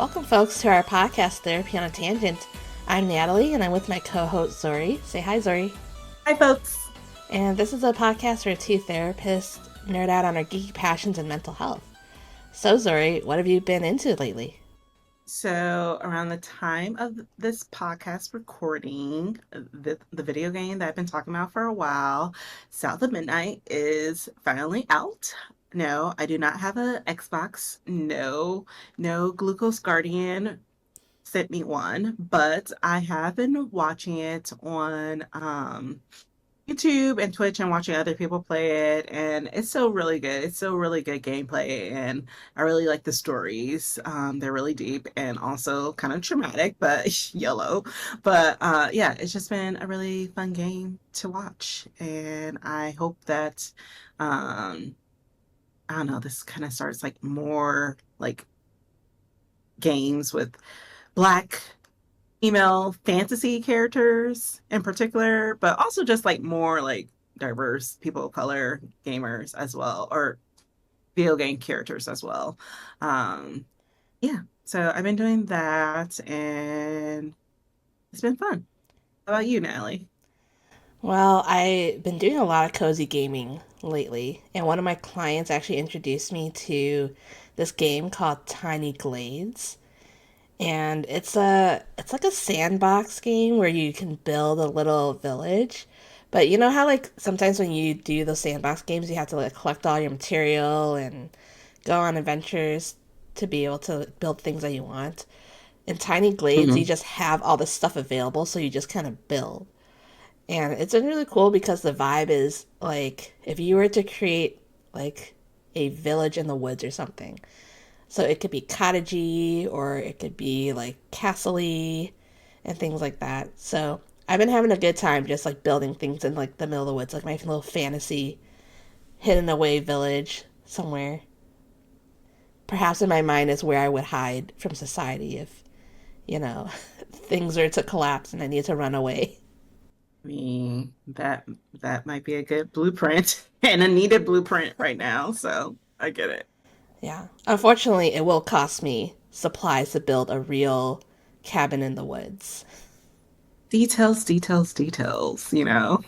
Welcome, folks, to our podcast, Therapy on a Tangent. I'm Natalie, and I'm with my co-host, Zori. Say hi, Zori. Hi, folks. And this is a podcast where two therapists nerd out on our geeky passions and mental health. So, Zori, what have you been into lately? So, around the time of this podcast recording, the video game that I've been talking about for a while, South of Midnight, is finally out. No, I do not have an Xbox. No, no Glucose Guardian sent me one, but I have been watching it on YouTube and Twitch and watching other people play it, and it's still really good. It's still really good gameplay, and I really like the stories. They're really deep and also kind of traumatic, but yellow. But yeah, it's just been a really fun game to watch, and I hope that I don't know, this kind of starts like more like games with black female fantasy characters in particular, but also just like more like diverse people of color gamers as well, or video game characters as well. Um, yeah, so I've been doing that and it's been fun. How about you, Natalie? Well, I've been doing a lot of cozy gaming lately, and one of my clients actually introduced me to this game called Tiny Glades. And it's like a sandbox game where you can build a little village. But you know how like sometimes when you do those sandbox games you have to like collect all your material and go on adventures to be able to build things that you want. In Tiny Glades you Hmm. just have all this stuff available so you just kind of build. And it's been really cool because the vibe is like if you were to create like a village in the woods or something, so it could be cottagey or it could be like castle-y and things like that. So I've been having a good time just like building things in like the middle of the woods, like my little fantasy hidden away village somewhere. Perhaps in my mind is where I would hide from society if, you know, things are to collapse and I need to run away. I mean, that might be a good blueprint and a needed blueprint right now, so I get it. Yeah. Unfortunately, it will cost me supplies to build a real cabin in the woods. Details, details, details, you know.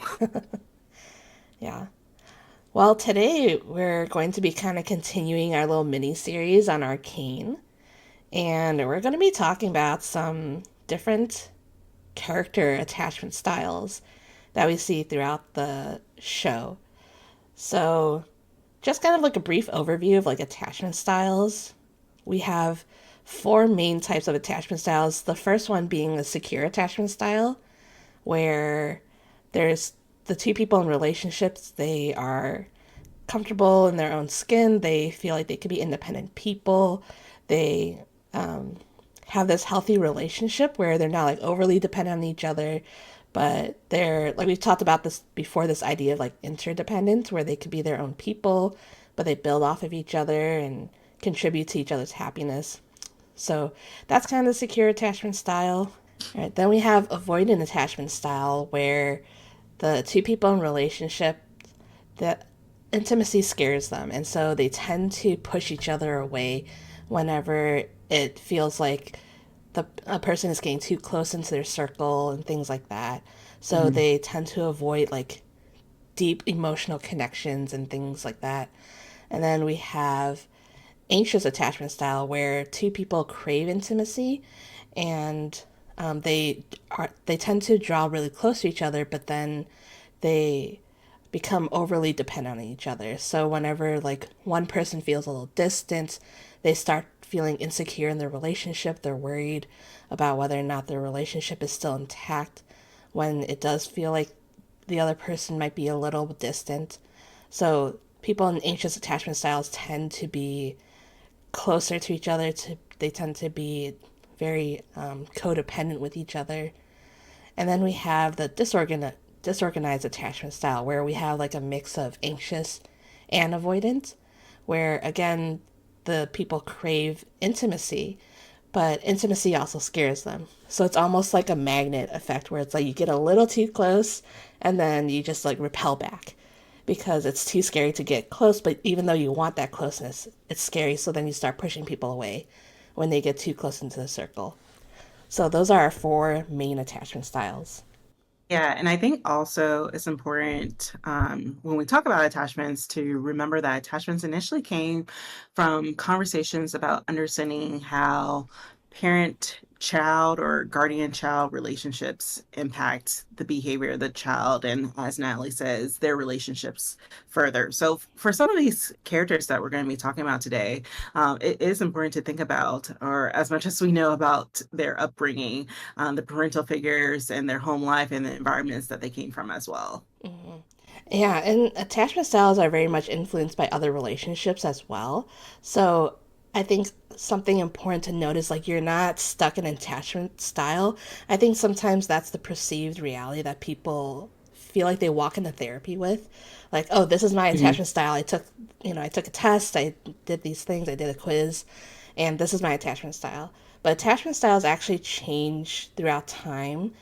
Yeah. Well, today we're going to be kind of continuing our little mini series on Arcane, and we're going to be talking about some different character attachment styles that we see throughout the show. So, just kind of like a brief overview of like attachment styles. We have four main types of attachment styles. The first one being a secure attachment style, where there's the two people in relationships, they are comfortable in their own skin. They feel like they could be independent people. They have this healthy relationship where they're not like overly dependent on each other, but they're like we've talked about this before, this idea of like interdependence where they could be their own people, but they build off of each other and contribute to each other's happiness. So that's kind of the secure attachment style. All right, then we have avoidant attachment style where the two people in relationship, that intimacy scares them, and so they tend to push each other away whenever it feels like a person is getting too close into their circle and things like that. So Mhm. they tend to avoid like deep emotional connections and things like that. And then we have anxious attachment style where two people crave intimacy and they tend to draw really close to each other, but then they become overly dependent on each other. So whenever like one person feels a little distant, they start feeling insecure in their relationship. They're worried about whether or not their relationship is still intact when it does feel like the other person might be a little distant. So people in anxious attachment styles tend to be closer to each other. They tend to be very codependent with each other. And then we have the disorganized attachment style, where we have like a mix of anxious and avoidant, where again, the people crave intimacy, but intimacy also scares them. So it's almost like a magnet effect where it's like you get a little too close and then you just like repel back because it's too scary to get close, but even though you want that closeness, it's scary, so then you start pushing people away when they get too close into the circle. So those are our four main attachment styles. Yeah, and I think also it's important when we talk about attachments to remember that attachments initially came from conversations about understanding how parent-child or guardian-child relationships impact the behavior of the child, and as Natalie says, their relationships further. So for some of these characters that we're going to be talking about today, it is important to think about, or as much as we know about their upbringing, the parental figures and their home life and the environments that they came from as well. Mm-hmm. Yeah, and attachment styles are very much influenced by other relationships as well. So I think something important to note is like you're not stuck in an attachment style. I think sometimes that's the perceived reality that people feel like they walk into therapy with. Like, oh, this is my Mhm. attachment style. I took a test, I did these things, I did a quiz, and this is my attachment style. But attachment styles actually change throughout time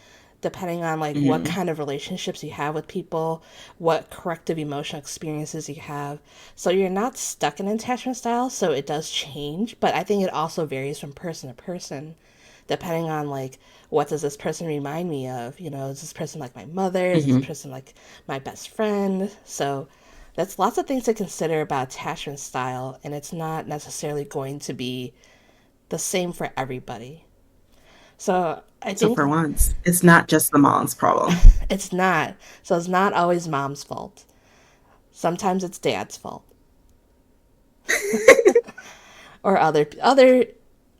depending on like what Mhm. kind of relationships you have with people, what corrective emotional experiences you have. So you're not stuck in attachment style, so it does change, but I think it also varies from person to person depending on like what does this person remind me of? Is this person like my mother? Is this Mhm. person like my best friend? So that's lots of things to consider about attachment style, and it's not necessarily going to be the same for everybody. So I So think for once, it's not just the mom's problem. it's not. So it's not always mom's fault. Sometimes it's dad's fault or other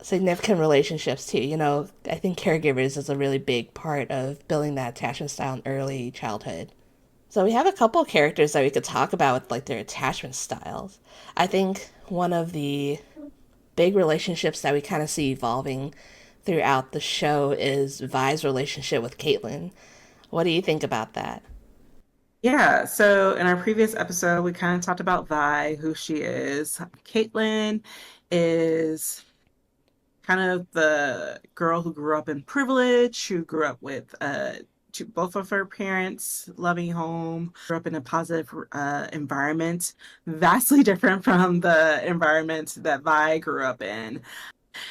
significant relationships too. I think caregivers is a really big part of building that attachment style in early childhood. So we have a couple of characters that we could talk about with like their attachment styles. I think one of the big relationships that we kind of see evolving throughout the show is Vi's relationship with Caitlyn. What do you think about that? Yeah, so in our previous episode, we kind of talked about Vi, who she is. Caitlyn is kind of the girl who grew up in privilege, who grew up with both of her parents, loving home, grew up in a positive environment, vastly different from the environment that Vi grew up in.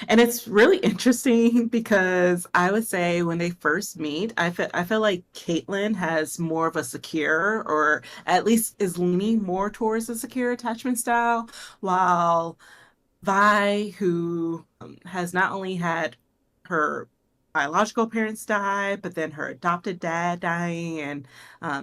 And it's really interesting because I would say when they first meet, I feel like Caitlyn has more of a secure, or at least is leaning more towards a secure attachment style, while Vi, who has not only had her biological parents die, but then her adopted dad dying, and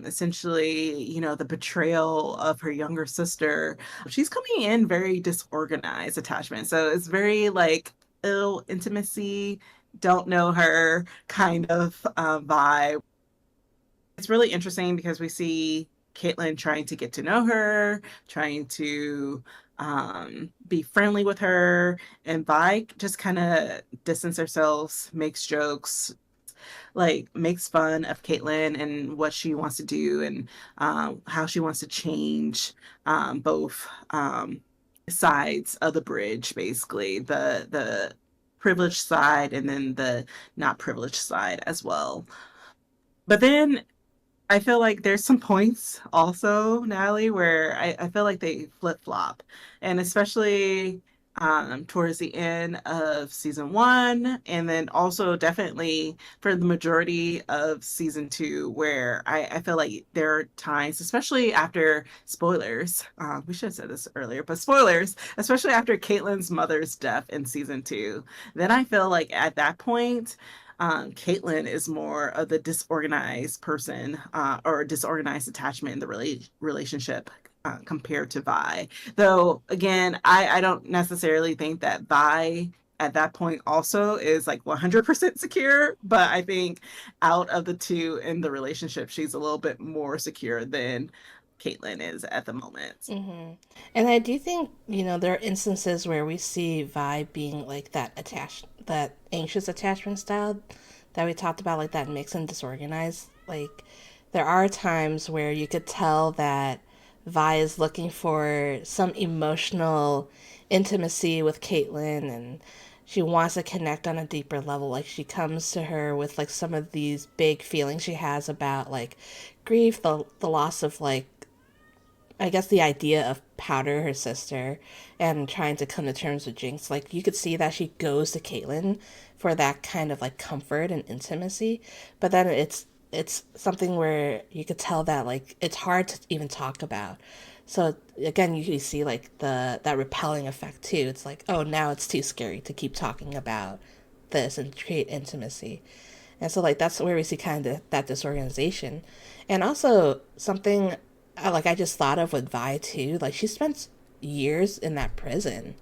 essentially, the betrayal of her younger sister. She's coming in very disorganized attachment. So it's very like ill intimacy, don't know her kind of vibe. It's really interesting because we see Caitlyn trying to get to know her, trying to be friendly with her, and Vi just kind of distance herself, makes jokes, like makes fun of Caitlyn and what she wants to do, and how she wants to change both sides of the bridge, basically the privileged side and then the not privileged side as well. But then I feel like there's some points also, Natalie, where I feel like they flip flop. And especially towards the end of season one, and then also definitely for the majority of season two, where I feel like there are times, especially after spoilers, we should have said this earlier, but spoilers, especially after Caitlyn's mother's death in season two, then I feel like at that point, Caitlyn is more of the disorganized person or disorganized attachment in the relationship compared to Vi. Though, again, I don't necessarily think that Vi at that point also is like 100% secure, but I think out of the two in the relationship, she's a little bit more secure than Caitlyn is at the moment. Mm-hmm. And I do think, there are instances where we see Vi being like that anxious attachment style that we talked about, like that mixed and disorganized. Like, there are times where you could tell that Vi is looking for some emotional intimacy with Caitlyn, and she wants to connect on a deeper level. Like, she comes to her with like some of these big feelings she has about like grief, the loss of like I guess the idea of Powder, her sister, and trying to come to terms with Jinx, like you could see that she goes to Caitlyn for that kind of like comfort and intimacy, but then it's something where you could tell that like it's hard to even talk about. So again, you see like the that repelling effect too. It's like, oh, now it's too scary to keep talking about this and create intimacy. And so like that's where we see kind of that disorganization. And also something like I just thought of with Vi too, like she spent years in that prison.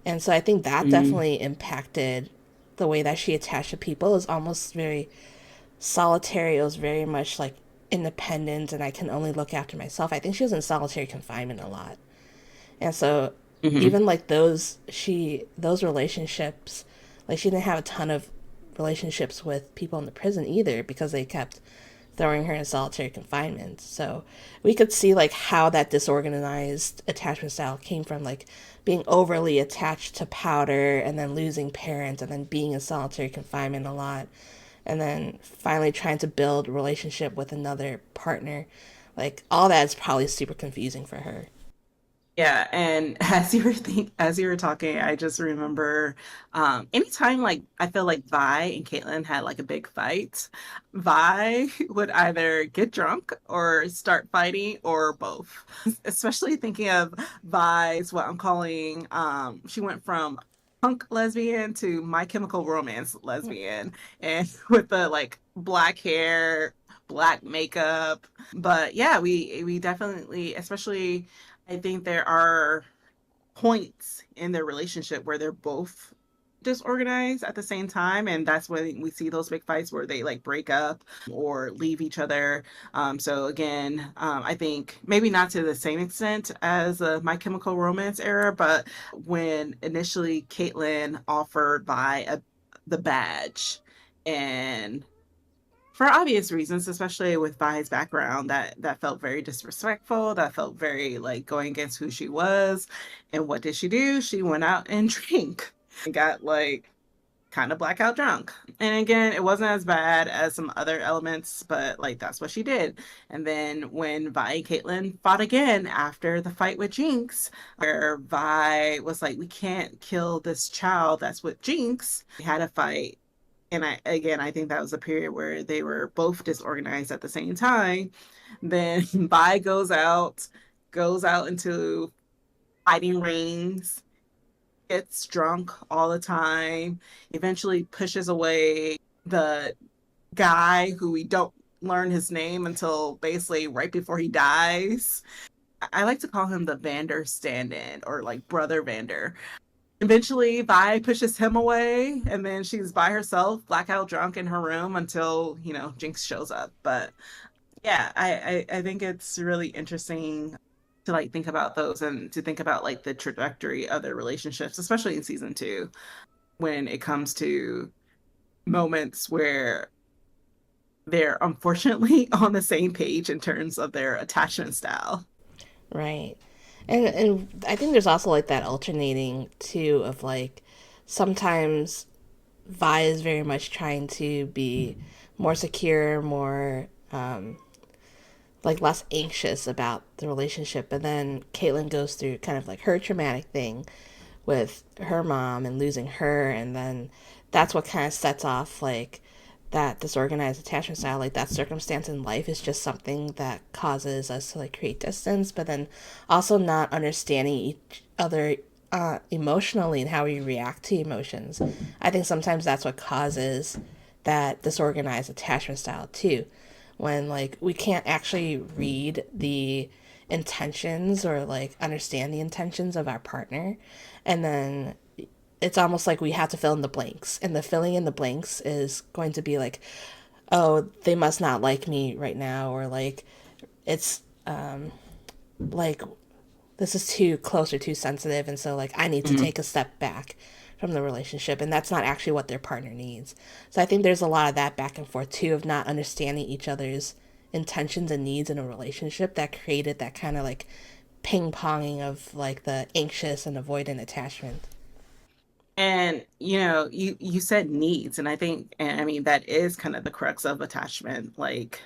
And so I think that Mm, definitely impacted the way that she attached to people. It was almost very solitary. It was very much like independent and I can only look after myself. I think she was in solitary confinement a lot. And so hmm. even like those relationships, like she didn't have a ton of relationships with people in the prison either because they kept throwing her in solitary confinement. So we could see like how that disorganized attachment style came from like being overly attached to Powder and then losing parents and then being in solitary confinement a lot and then finally trying to build a relationship with another partner. Like all that is probably super confusing for her. Yeah, and as you were talking, I just remember anytime like I feel like Vi and Caitlyn had like a big fight, Vi would either get drunk or start fighting or both. Especially thinking of Vi's what I'm calling she went from punk lesbian to My Chemical Romance lesbian and with the like black hair, black makeup. But yeah, we definitely especially I think there are points in their relationship where they're both disorganized at the same time, and that's when we see those big fights where they like break up or leave each other. So again, I think maybe not to the same extent as My Chemical Romance era, but when initially Caitlyn offered the badge, and for obvious reasons, especially with Vi's background, that felt very disrespectful. That felt very like going against who she was. And what did she do? She went out and drank and got like kind of blackout drunk. And again, it wasn't as bad as some other elements, but like that's what she did. And then when Vi and Caitlyn fought again after the fight with Jinx, where Vi was like, "We can't kill this child that's with Jinx," we had a fight, and I think that was a period where they were both disorganized at the same time. Then Vi goes out into fighting rings, gets drunk all the time, eventually pushes away the guy who we don't learn his name until basically right before he dies. I like to call him the Vander stand-in or like brother Vander. Eventually, Vi pushes him away, and then she's by herself, blackout drunk in her room until, Jinx shows up. But yeah, I think it's really interesting to like think about those and to think about like the trajectory of their relationships, especially in season two, when it comes to moments where they're unfortunately on the same page in terms of their attachment style. Right. And I think there's also like that alternating too of like sometimes Vi is very much trying to be more secure, more like less anxious about the relationship, and then Caitlyn goes through kind of like her traumatic thing with her mom and losing her, and then that's what kind of sets off like that disorganized attachment style. Like that circumstance in life is just something that causes us to like create distance, but then also not understanding each other emotionally and how we react to emotions. I think sometimes that's what causes that disorganized attachment style too, when like we can't actually read the intentions or like understand the intentions of our partner, and then it's almost like we have to fill in the blanks, and the filling in the blanks is going to be like, oh, they must not like me right now, or like it's like this is too close or too sensitive, and so like I need to Mhm. take a step back from the relationship, and that's not actually what their partner needs. So I think there's a lot of that back and forth too of not understanding each other's intentions and needs in a relationship that created that kind of like ping ponging of like the anxious and avoidant attachment. And you said needs, and I think, and I mean that is kind of the crux of attachment. Like,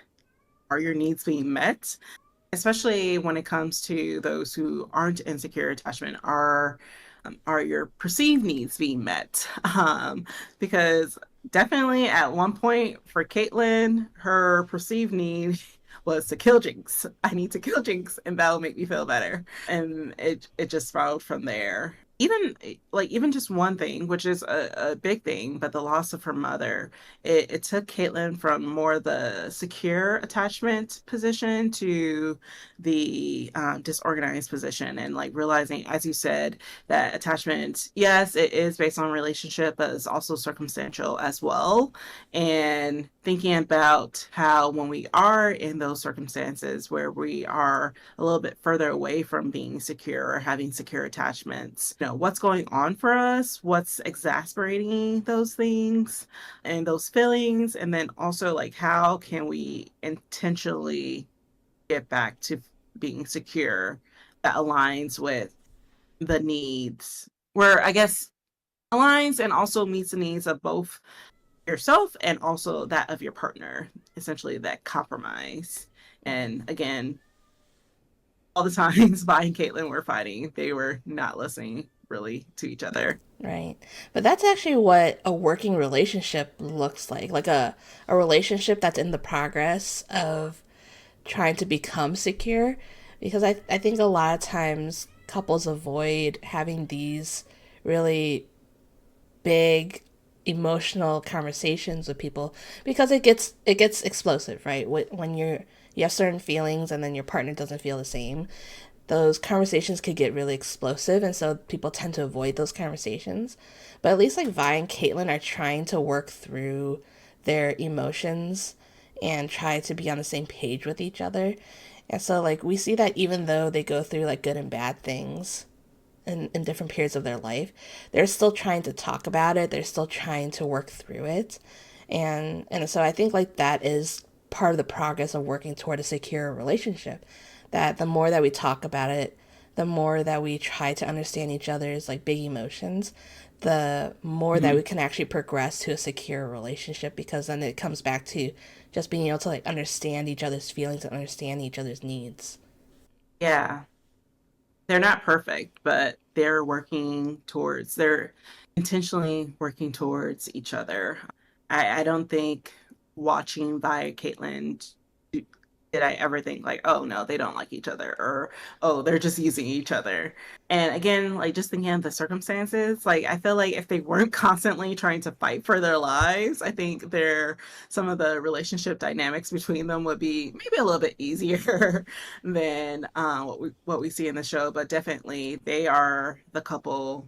are your needs being met? especially when it comes to those who aren't in secure attachment, are your perceived needs being met? Because definitely at one point for Caitlyn, her perceived need was to kill Jinx. I need to kill Jinx, and that'll make me feel better. And it just spiraled from there. Even just one thing, which is a big thing, but the loss of her mother, it took Caitlyn from more the secure attachment position to the disorganized position, and like realizing, as you said, that attachment, yes, it is based on relationship, but it's also circumstantial as well. And thinking about how when we are in those circumstances where we are a little bit further away from being secure or having secure attachments, what's going on for us, what's exasperating those things and those feelings, and then also like how can we intentionally get back to being secure that aligns with the needs, where I guess aligns and also meets the needs of both yourself and also that of your partner, essentially that compromise. And again, all the times Vi and Caitlyn were fighting, they were not listening really to each other. Right. But that's actually what a working relationship looks like a relationship that's in the progress of trying to become secure. Because I think a lot of times couples avoid having these really big emotional conversations with people because it gets explosive, right? When you have certain feelings and then your partner doesn't feel the same, those conversations could get really explosive, and so people tend to avoid those conversations. But at least like Vi and Caitlyn are trying to work through their emotions and try to be on the same page with each other. And so like we see that even though they go through like good and bad things in different periods of their life, they're still trying to talk about it. They're still trying to work through it. And so I think like that is part of the progress of working toward a secure relationship. That the more that we talk about it, the more that we try to understand each other's like big emotions, the more that Mm-hmm. we can actually progress to a secure relationship, because then it comes back to just being able to like understand each other's feelings and understand each other's needs. Yeah, they're not perfect, but they're intentionally working towards each other. I don't think watching Vi Caitlyn did I ever think like, oh no, they don't like each other, or oh, they're just using each other. And again, like just thinking of the circumstances, like I feel like if they weren't constantly trying to fight for their lives, I think some of the relationship dynamics between them would be maybe a little bit easier than what we see in the show. But definitely they are the couple,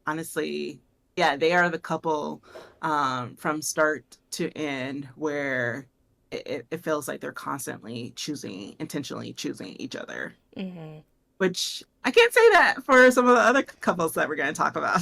honestly, yeah, they are the couple from start to end where it feels like they're constantly intentionally choosing each other. Mm-hmm. Which I can't say that for some of the other couples that we're going to talk about.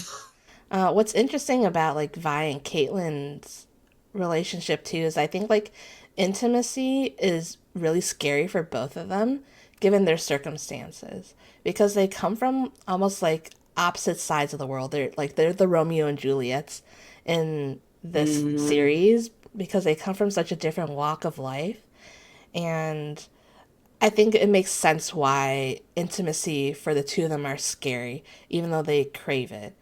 What's interesting about like Vi and Caitlyn's relationship too is I think like intimacy is really scary for both of them given their circumstances, because they come from almost like opposite sides of the world. They're the Romeo and Juliets in this Mm-hmm. series because they come from such a different walk of life. And I think it makes sense why intimacy for the two of them are scary, even though they crave it,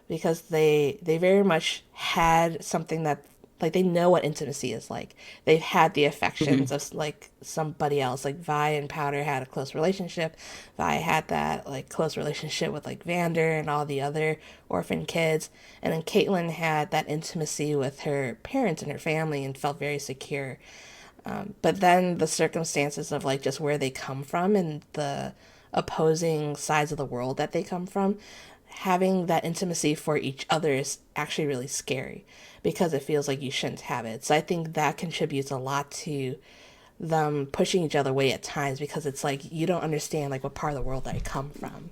because they very much had something that like they know what intimacy is like. They've had the affections of like somebody else. Like Vi and Powder had a close relationship. Vi had that like close relationship with like Vander and all the other orphan kids, and then Caitlyn had that intimacy with her parents and her family and felt very secure. But then the circumstances of like just where they come from and the opposing sides of the world that they come from, having that intimacy for each other is actually really scary because it feels like you shouldn't have it. So I think that contributes a lot to them pushing each other away at times, because it's like you don't understand like what part of the world I come from.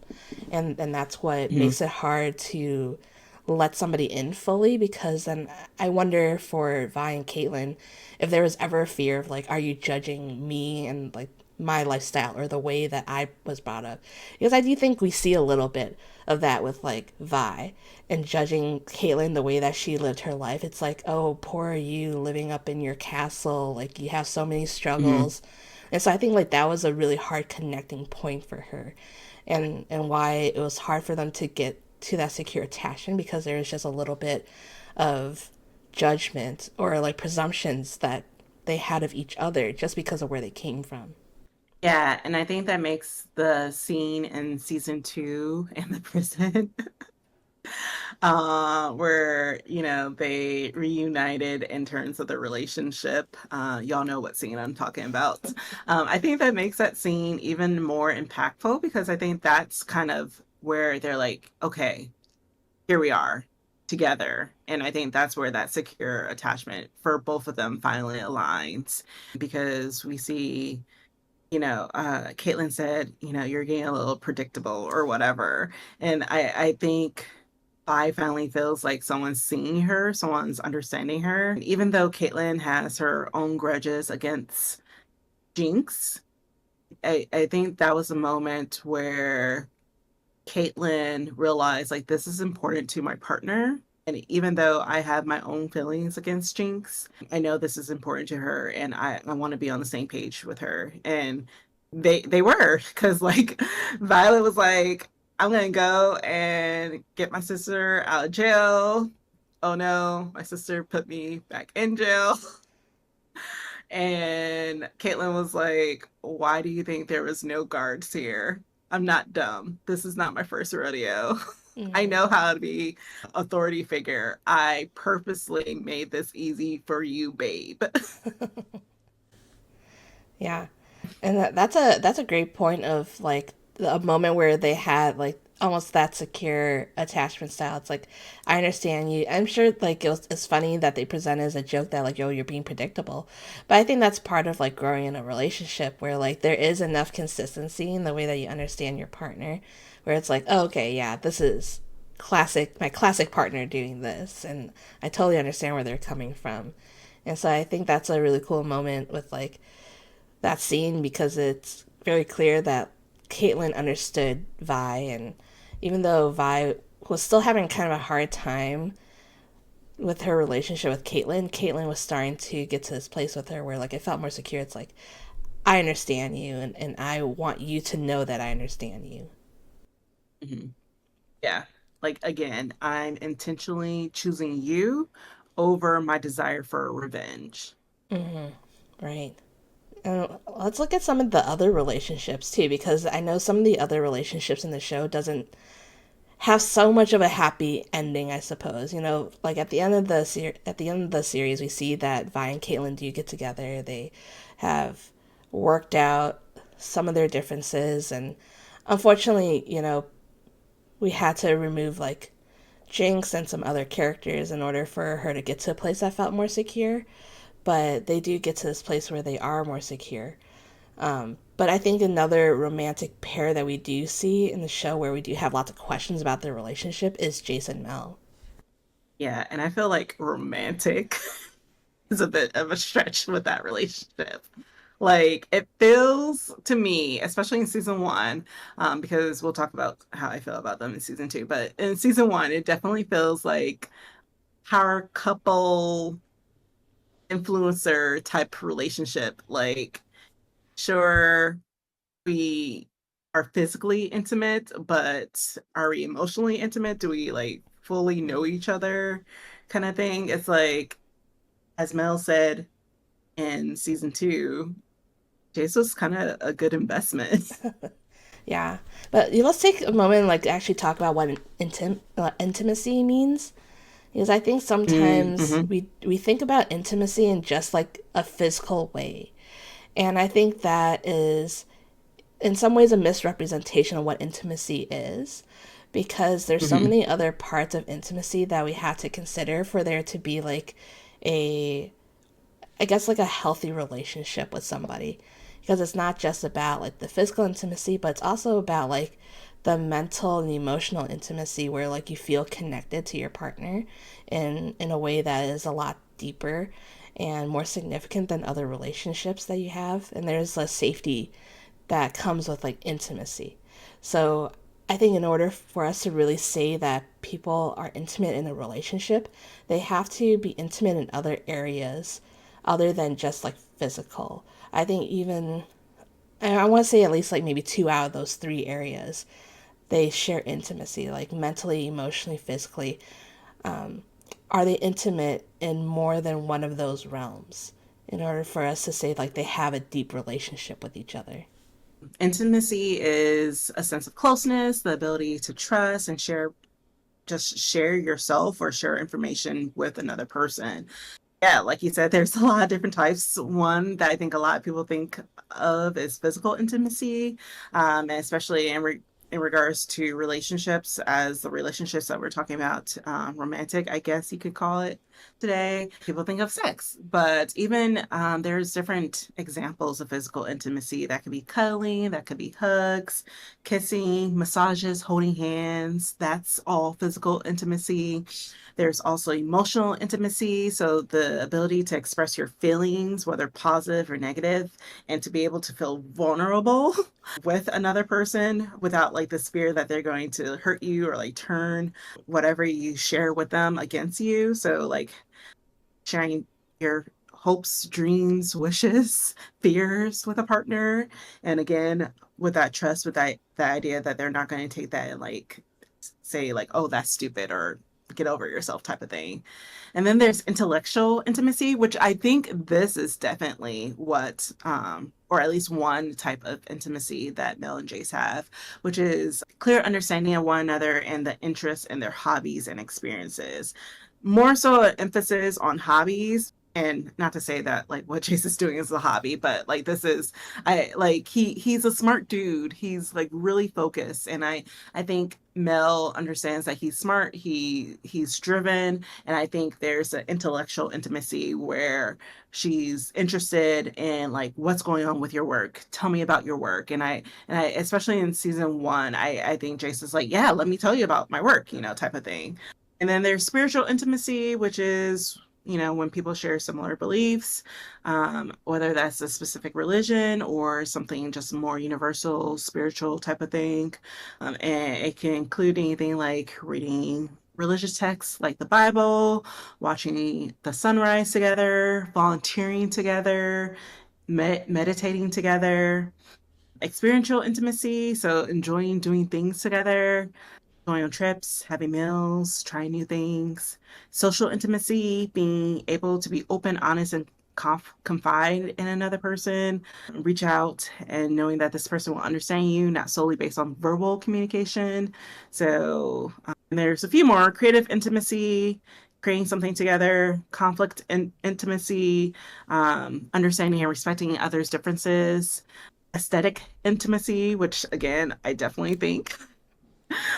And that's what Mm-hmm. makes it hard to let somebody in fully, because then I wonder for Vi and Caitlyn if there was ever a fear of like, are you judging me and like my lifestyle or the way that I was brought up? Because I do think we see a little bit of that with like Vi and judging Caitlyn the way that she lived her life. It's like, oh, poor you living up in your castle. Like you have so many Mm-hmm. struggles. And so I think like that was a really hard connecting point for her, and why it was hard for them to get to that secure attachment, because there was just a little bit of judgment or like presumptions that they had of each other just because of where they came from. Yeah, and I think that makes the scene in season two in the prison, where, they reunited in terms of the relationship. Y'all know what scene I'm talking about. I think that makes that scene even more impactful because I think that's kind of where they're like, okay, here we are together. And I think that's where that secure attachment for both of them finally aligns because we see, Caitlyn said, you're getting a little predictable or whatever. And I think Vi finally feels like someone's seeing her, someone's understanding her. Even though Caitlyn has her own grudges against Jinx, I think that was a moment where Caitlyn realized like this is important to my partner. And even though I have my own feelings against Jinx, I know this is important to her and I want to be on the same page with her. And they were because like Violet was like, I'm gonna go and get my sister out of jail. Oh no, my sister put me back in jail. And Caitlyn was like, why do you think there was no guards here? I'm not dumb. This is not my first rodeo. I Mm-hmm. know how to be authority figure. I purposely made this easy for you, babe. Yeah, and that's a great point of like a moment where they had like almost that secure attachment style. It's like, I understand you. I'm sure like it's funny that they present it as a joke that like, yo, you're being predictable, but I think that's part of like growing in a relationship where like there is enough consistency in the way that you understand your partner, where it's like, oh, okay, yeah, this is my classic partner doing this, and I totally understand where they're coming from. And so I think that's a really cool moment with like that scene, because it's very clear that Caitlyn understood Vi, and even though Vi was still having kind of a hard time with her relationship with Caitlyn, Caitlyn was starting to get to this place with her where like it felt more secure. It's like, I understand you, and I want you to know that I understand you. Mhm. Yeah. Like again, I'm intentionally choosing you over my desire for revenge. Mm-hmm. Right. Let's look at some of the other relationships too, because I know some of the other relationships in the show doesn't have so much of a happy ending, I suppose. Like at the end of at the end of the series, we see that Vi and Caitlyn do get together. They have worked out some of their differences, and unfortunately, we had to remove like Jinx and some other characters in order for her to get to a place that felt more secure. But they do get to this place where they are more secure. But I think another romantic pair that we do see in the show where we do have lots of questions about their relationship is Jayce and Mel. Yeah, and I feel like romantic is a bit of a stretch with that relationship. Like it feels to me, especially in season one, because we'll talk about how I feel about them in season two. But in season one, it definitely feels like power couple influencer type relationship. Like, sure, we are physically intimate, but are we emotionally intimate? Do we like fully know each other? Kind of thing. It's like, as Mel said in season two, Jace was kind of a good investment. Yeah, but let's take a moment and like actually talk about what intimacy means, because I think sometimes Mm-hmm. we think about intimacy in just like a physical way, and I think that is in some ways a misrepresentation of what intimacy is, because there's so Hmm. many other parts of intimacy that we have to consider for there to be like a I guess like a healthy relationship with somebody, because it's not just about like the physical intimacy, but it's also about like the mental and emotional intimacy where like you feel connected to your partner in a way that is a lot deeper and more significant than other relationships that you have, and there's a safety that comes with like intimacy. So I think in order for us to really say that people are intimate in a relationship, they have to be intimate in other areas other than just like physical. I think even and I want to say at least like maybe two out of those three areas, they share intimacy, like mentally, emotionally, physically. Um, are they intimate in more than one of those realms in order for us to say like they have a deep relationship with each other? Intimacy is a sense of closeness, the ability to trust and share yourself or share information with another person. Yeah, like you said, there's a lot of different types. One that I think a lot of people think of is physical intimacy, and especially in regards to relationships, as the relationships that we're talking about, romantic, I guess you could call it today. People think of sex, but even there's different examples of physical intimacy that could be cuddling, that could be hugs, kissing, massages, holding hands. That's all physical intimacy. There's also emotional intimacy, so the ability to express your feelings, whether positive or negative, and to be able to feel vulnerable with another person without like this fear that they're going to hurt you or like turn whatever you share with them against you. So like sharing your hopes, dreams, wishes, fears with a partner. And again, with that trust, with that the idea that they're not going to take that and like say like, oh, that's stupid or get over yourself type of thing. And then there's intellectual intimacy, which I think this is definitely what, or at least one type of intimacy that Mel and Jayce have, which is clear understanding of one another and the interests in their hobbies and experiences. More so an emphasis on hobbies. And not to say that like what Jayce is doing is a hobby, but like this is I like he's a smart dude. He's like really focused. And I think Mel understands that he's smart, he's driven, and I think there's an intellectual intimacy where she's interested in like what's going on with your work. Tell me about your work. And I especially in season one, I think Jayce is like, yeah, let me tell you about my work, type of thing. And then there's spiritual intimacy, which is when people share similar beliefs, whether that's a specific religion or something just more universal, spiritual type of thing. And it can include anything like reading religious texts like the Bible, watching the sunrise together, volunteering together, meditating together, experiential intimacy, so enjoying doing things together, going on trips, having meals, trying new things, social intimacy, being able to be open, honest, and confide in another person, reach out and knowing that this person will understand you, not solely based on verbal communication. So, and there's a few more creative intimacy, creating something together, conflict and intimacy, understanding and respecting others' differences, aesthetic intimacy, which again, I definitely think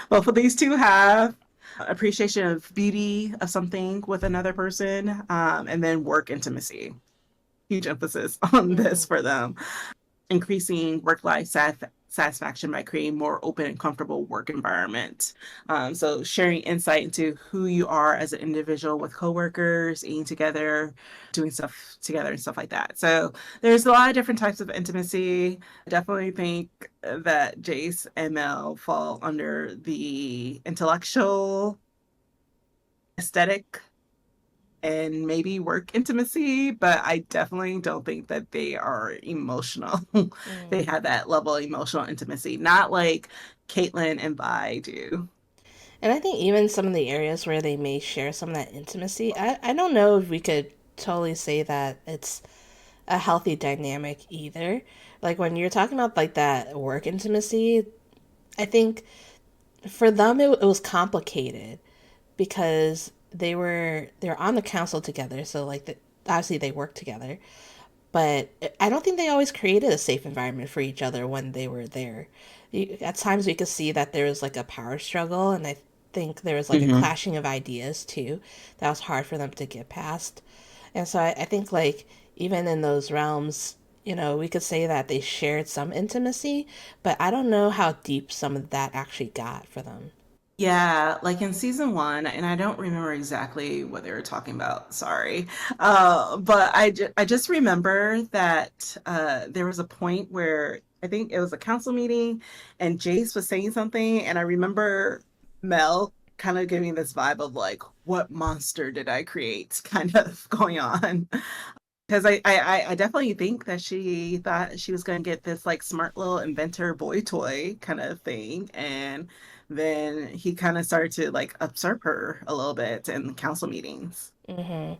both of these two have appreciation of beauty of something with another person, and then work intimacy. Huge emphasis on this Mm-hmm. for them. Increasing work-life satisfaction by creating more open and comfortable work environment. So sharing insight into who you are as an individual with coworkers, eating together, doing stuff together and stuff like that. So there's a lot of different types of intimacy. I definitely think that Jayce and Mel fall under the intellectual, aesthetic, and maybe work intimacy, but I definitely don't think that they are emotional. They Mm. have that level of emotional intimacy, not like Caitlyn and Vi do. And I think even some of the areas where they may share some of that intimacy, I don't know if we could totally say that it's a healthy dynamic either. Like when you're talking about like that work intimacy, I think for them it was complicated because they're on the council together, so like obviously they work together, but I don't think they always created a safe environment for each other when they were there. At times we could see that there was like a power struggle, and I think there was like a Hmm. clashing of ideas too that was hard for them to get past. And so I think like even in those realms, we could say that they shared some intimacy, but I don't know how deep some of that actually got for them. Yeah, like in season one, and I don't remember exactly what they were talking about, sorry. But I just remember that there was a point where I think it was a council meeting and Jayce was saying something, and I remember Mel kind of giving this vibe of like, what monster did I create kind of going on. Because I definitely think that she thought she was going to get this like smart little inventor boy toy kind of thing. And then he kind of started to like usurp her a little bit in council meetings. Hmm.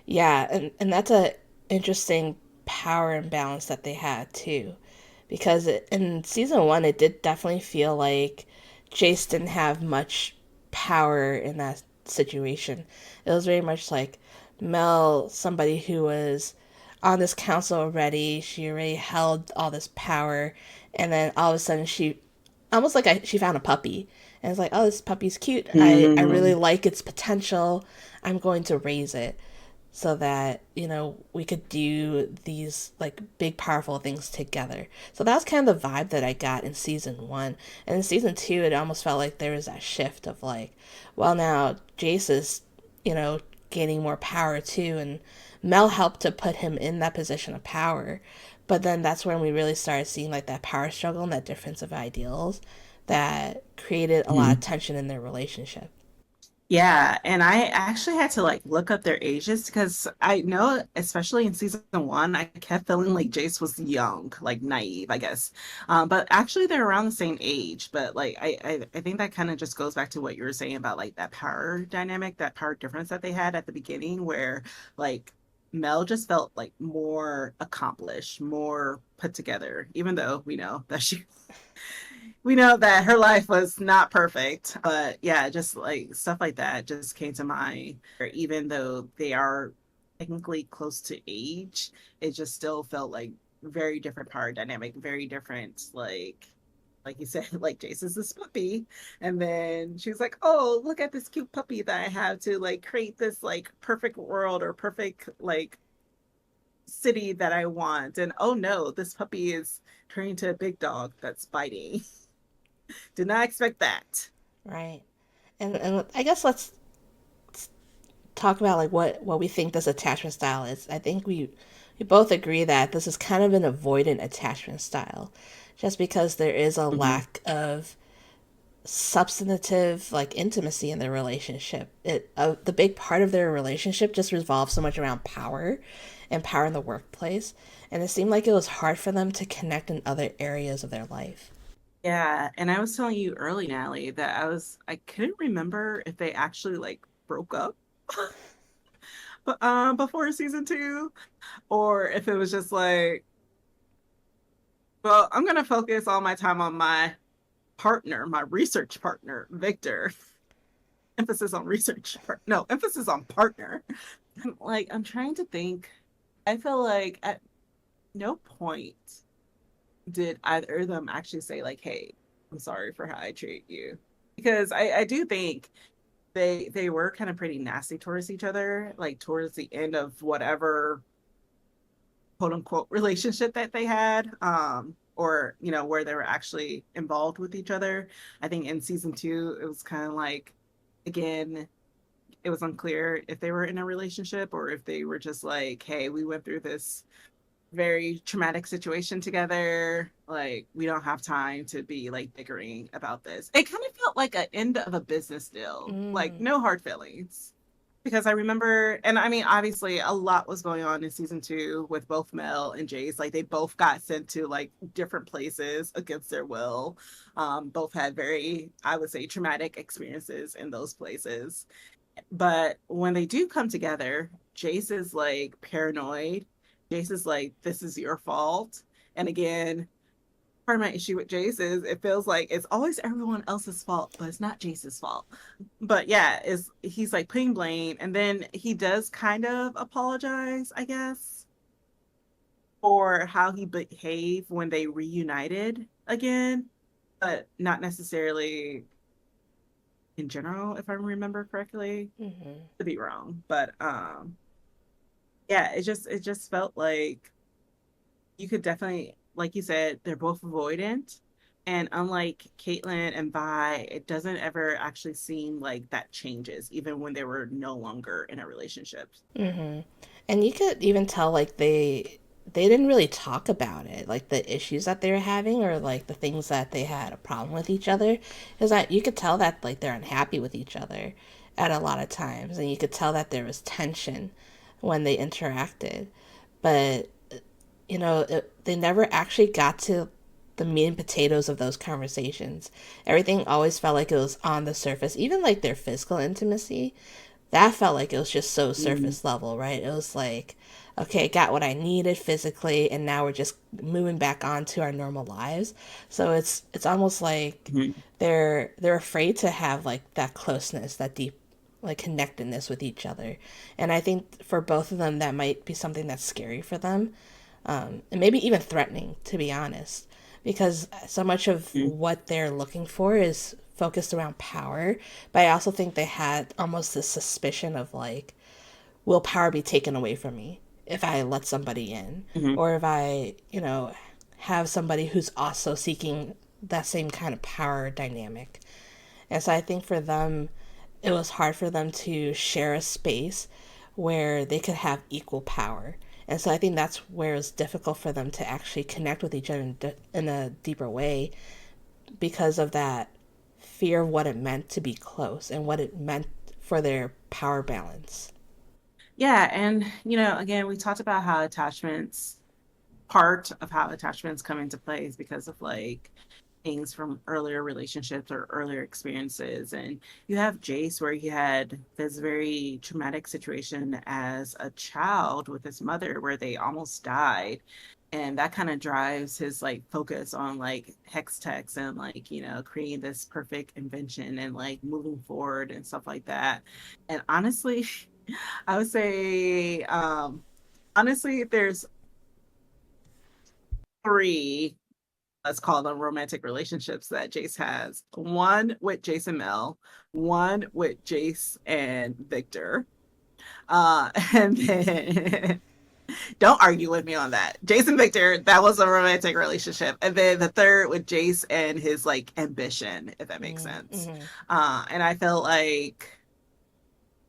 Yeah, and that's a interesting power imbalance that they had too, because in season one it did definitely feel like Jace didn't have much power in that situation. It was very much like Mel, somebody who was on this council already. She already held all this power, and then all of a sudden she almost like she found a puppy and it's like, oh, this puppy's cute. I really Mm, like its potential. I'm going to raise it so that we could do these like big powerful things together. So that was kind of the vibe that I got in season one. And in season two it almost felt like there was that shift of like, well, now Jace is you know gaining more power too, and Mel helped to put him in that position of power. But then that's when we really started seeing like that power struggle and that difference of ideals that created a lot of mhm. tension in their relationship. Yeah, and I actually had to like look up their ages because I know, especially in season one, I kept feeling like Jace was young, like naive, I guess. But actually, they're around the same age. But like, I think that kind of just goes back to what you were saying about like that power dynamic, that power difference that they had at the beginning, where like Mel just felt like more accomplished, more put together, even though we know that her life was not perfect, but yeah, just like stuff like that just came to mind. Even though they are technically close to age, it just still felt like very different power dynamic, very different, like you said, like Jason's this puppy, and then she was like, "Oh, look at this cute puppy that I have to like create this like perfect world or perfect like city that I want." And oh no, this puppy is turning into a big dog that's biting. Did not expect that. Right. And I guess let's talk about like what we think this attachment style is. I think we both agree that this is kind of an avoidant attachment style, just because there is a Mhm. lack of substantive like intimacy in their relationship. The big part of their relationship just revolves so much around power and power in the workplace, and it seemed like it was hard for them to connect in other areas of their life. Yeah, and I was telling you early, Natalie, that I couldn't remember if they actually like broke up but before season two, or if it was just like, well, I'm gonna focus all my time on my partner, my research partner, Victor. Emphasis on research. No, emphasis on partner. Like, I'm trying to think. I feel like at no point did either of them actually say like, "Hey, I'm sorry for how I treat you," because I do think they were kind of pretty nasty towards each other, like towards the end of whatever quote unquote relationship that they had, or where they were actually involved with each other. I think in season two, it was kind of like, again, it was unclear if they were in a relationship or if they were just like, hey, we went through this very traumatic situation together. Like, we don't have time to be like bickering about this. It kind of felt like an end of a business deal, like Mm, no hard feelings. Because I remember, and I mean, obviously, a lot was going on in season two with both Mel and Jayce. Like, they both got sent to like different places against their will. Both had very, I would say, traumatic experiences in those places. But when they do come together, Jayce is like paranoid. Jayce is like, this is your fault. And again, part of my issue with Jayce is it feels like it's always everyone else's fault, but it's not Jace's fault. But yeah, is he's like putting blame, and then he does kind of apologize, I guess, for how he behaved when they reunited again, but not necessarily in general, if I remember correctly. mm-hmm. To be wrong, but yeah, it just felt like you could definitely, like you said, they're both avoidant. And unlike Caitlyn and Vi, it doesn't ever actually seem like that changes, even when they were no longer in a relationship. Mm-hmm. And you could even tell like they didn't really talk about it, like the issues that they were having or like the things that they had a problem with each other. Is that you could tell that like they're unhappy with each other at a lot of times, and you could tell that there was tension when they interacted. but they never actually got to the meat and potatoes of those conversations. Everything always felt like it was on the surface. Even like their physical intimacy, that felt like it was just so Mhm. surface level, right? It was like, okay, got what I needed physically, and now we're just moving back on to our normal lives. So it's almost like Mhm. they're afraid to have like that closeness, that deep like connectedness with each other. And I think for both of them, that might be something that's scary for them, and maybe even threatening, to be honest, because so much of Mhm. what they're looking for is focused around power. But I also think they had almost this suspicion of like, will power be taken away from me if I let somebody in, Mhm. or if I, have somebody who's also seeking that same kind of power dynamic. And so I think for them, it was hard for them to share a space where they could have equal power. And so I think that's where it's difficult for them to actually connect with each other in a deeper way, because of that fear of what it meant to be close and what it meant for their power balance. Yeah, and again, we talked about how attachments, part of how attachments come into play is because of like things from earlier relationships or earlier experiences. And you have Jayce, where he had this very traumatic situation as a child with his mother, where they almost died. And that kind of drives his like focus on like hex techs and like, creating this perfect invention and like moving forward and stuff like that. And honestly, I would say, honestly, there's three, let's call them romantic relationships that Jayce has. One with Jayce and Mel, one with Jayce and Victor. And then don't argue with me on that. Jayce and Victor, that was a romantic relationship. And then the third with Jayce and his like ambition, if that makes sense. Mm-hmm. And I felt like,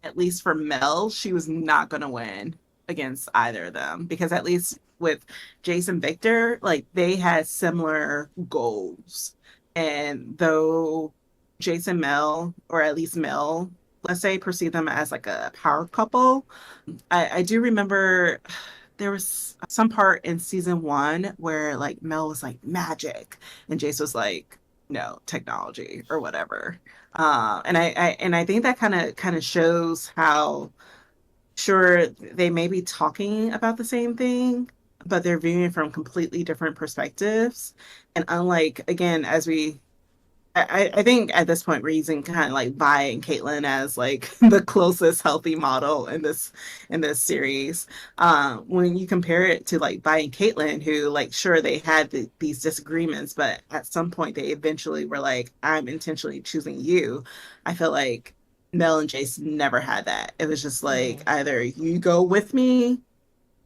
at least for Mel, she was not going to win against either of them, because at least with Jason Victor, like they had similar goals. And though Jason Mel, or at least Mel, let's say, perceive them as like a power couple, I do remember there was some part in season one where like Mel was like magic and Jace was like, no, technology or whatever. And I think that kind of shows how, sure, they may be talking about the same thing, but they're viewing it from completely different perspectives. And unlike, again, as I think at this point we're using kind of like Vi and Caitlyn as like the closest healthy model in this series. When you compare it to like Vi and Caitlyn, who like sure they had these disagreements, but at some point they eventually were like, "I'm intentionally choosing you." I feel like Mel and Jace never had that. It was just like Mm-hmm. either you go with me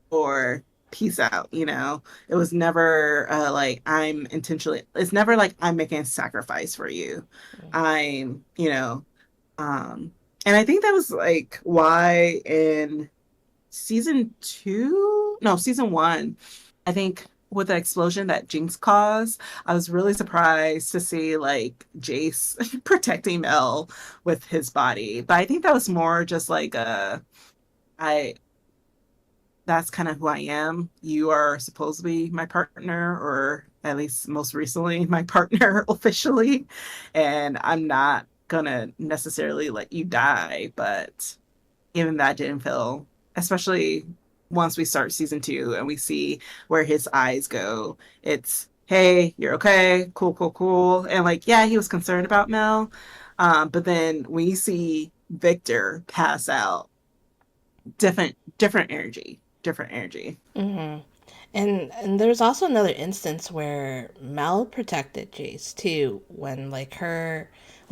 or peace out, it was never like I'm intentionally, it's never like I'm making a sacrifice for you. I'm, um and I think that was like why in season two, no, season one, I think with the explosion that Jinx caused, I was really surprised to see like Jace protecting Mel with his body. But I think that was more just like I that's kind of who I am. You are supposed to be my partner, or at least most recently, my partner officially. And I'm not gonna necessarily let you die. But even that didn't feel, especially once we start season two and we see where his eyes go, it's, hey, you're okay, cool, cool, cool. And like, yeah, he was concerned about Mel. But then when you see Victor pass out, different energy, different energy. Mm-hmm. And there's also another instance where Mel protected Jace too, when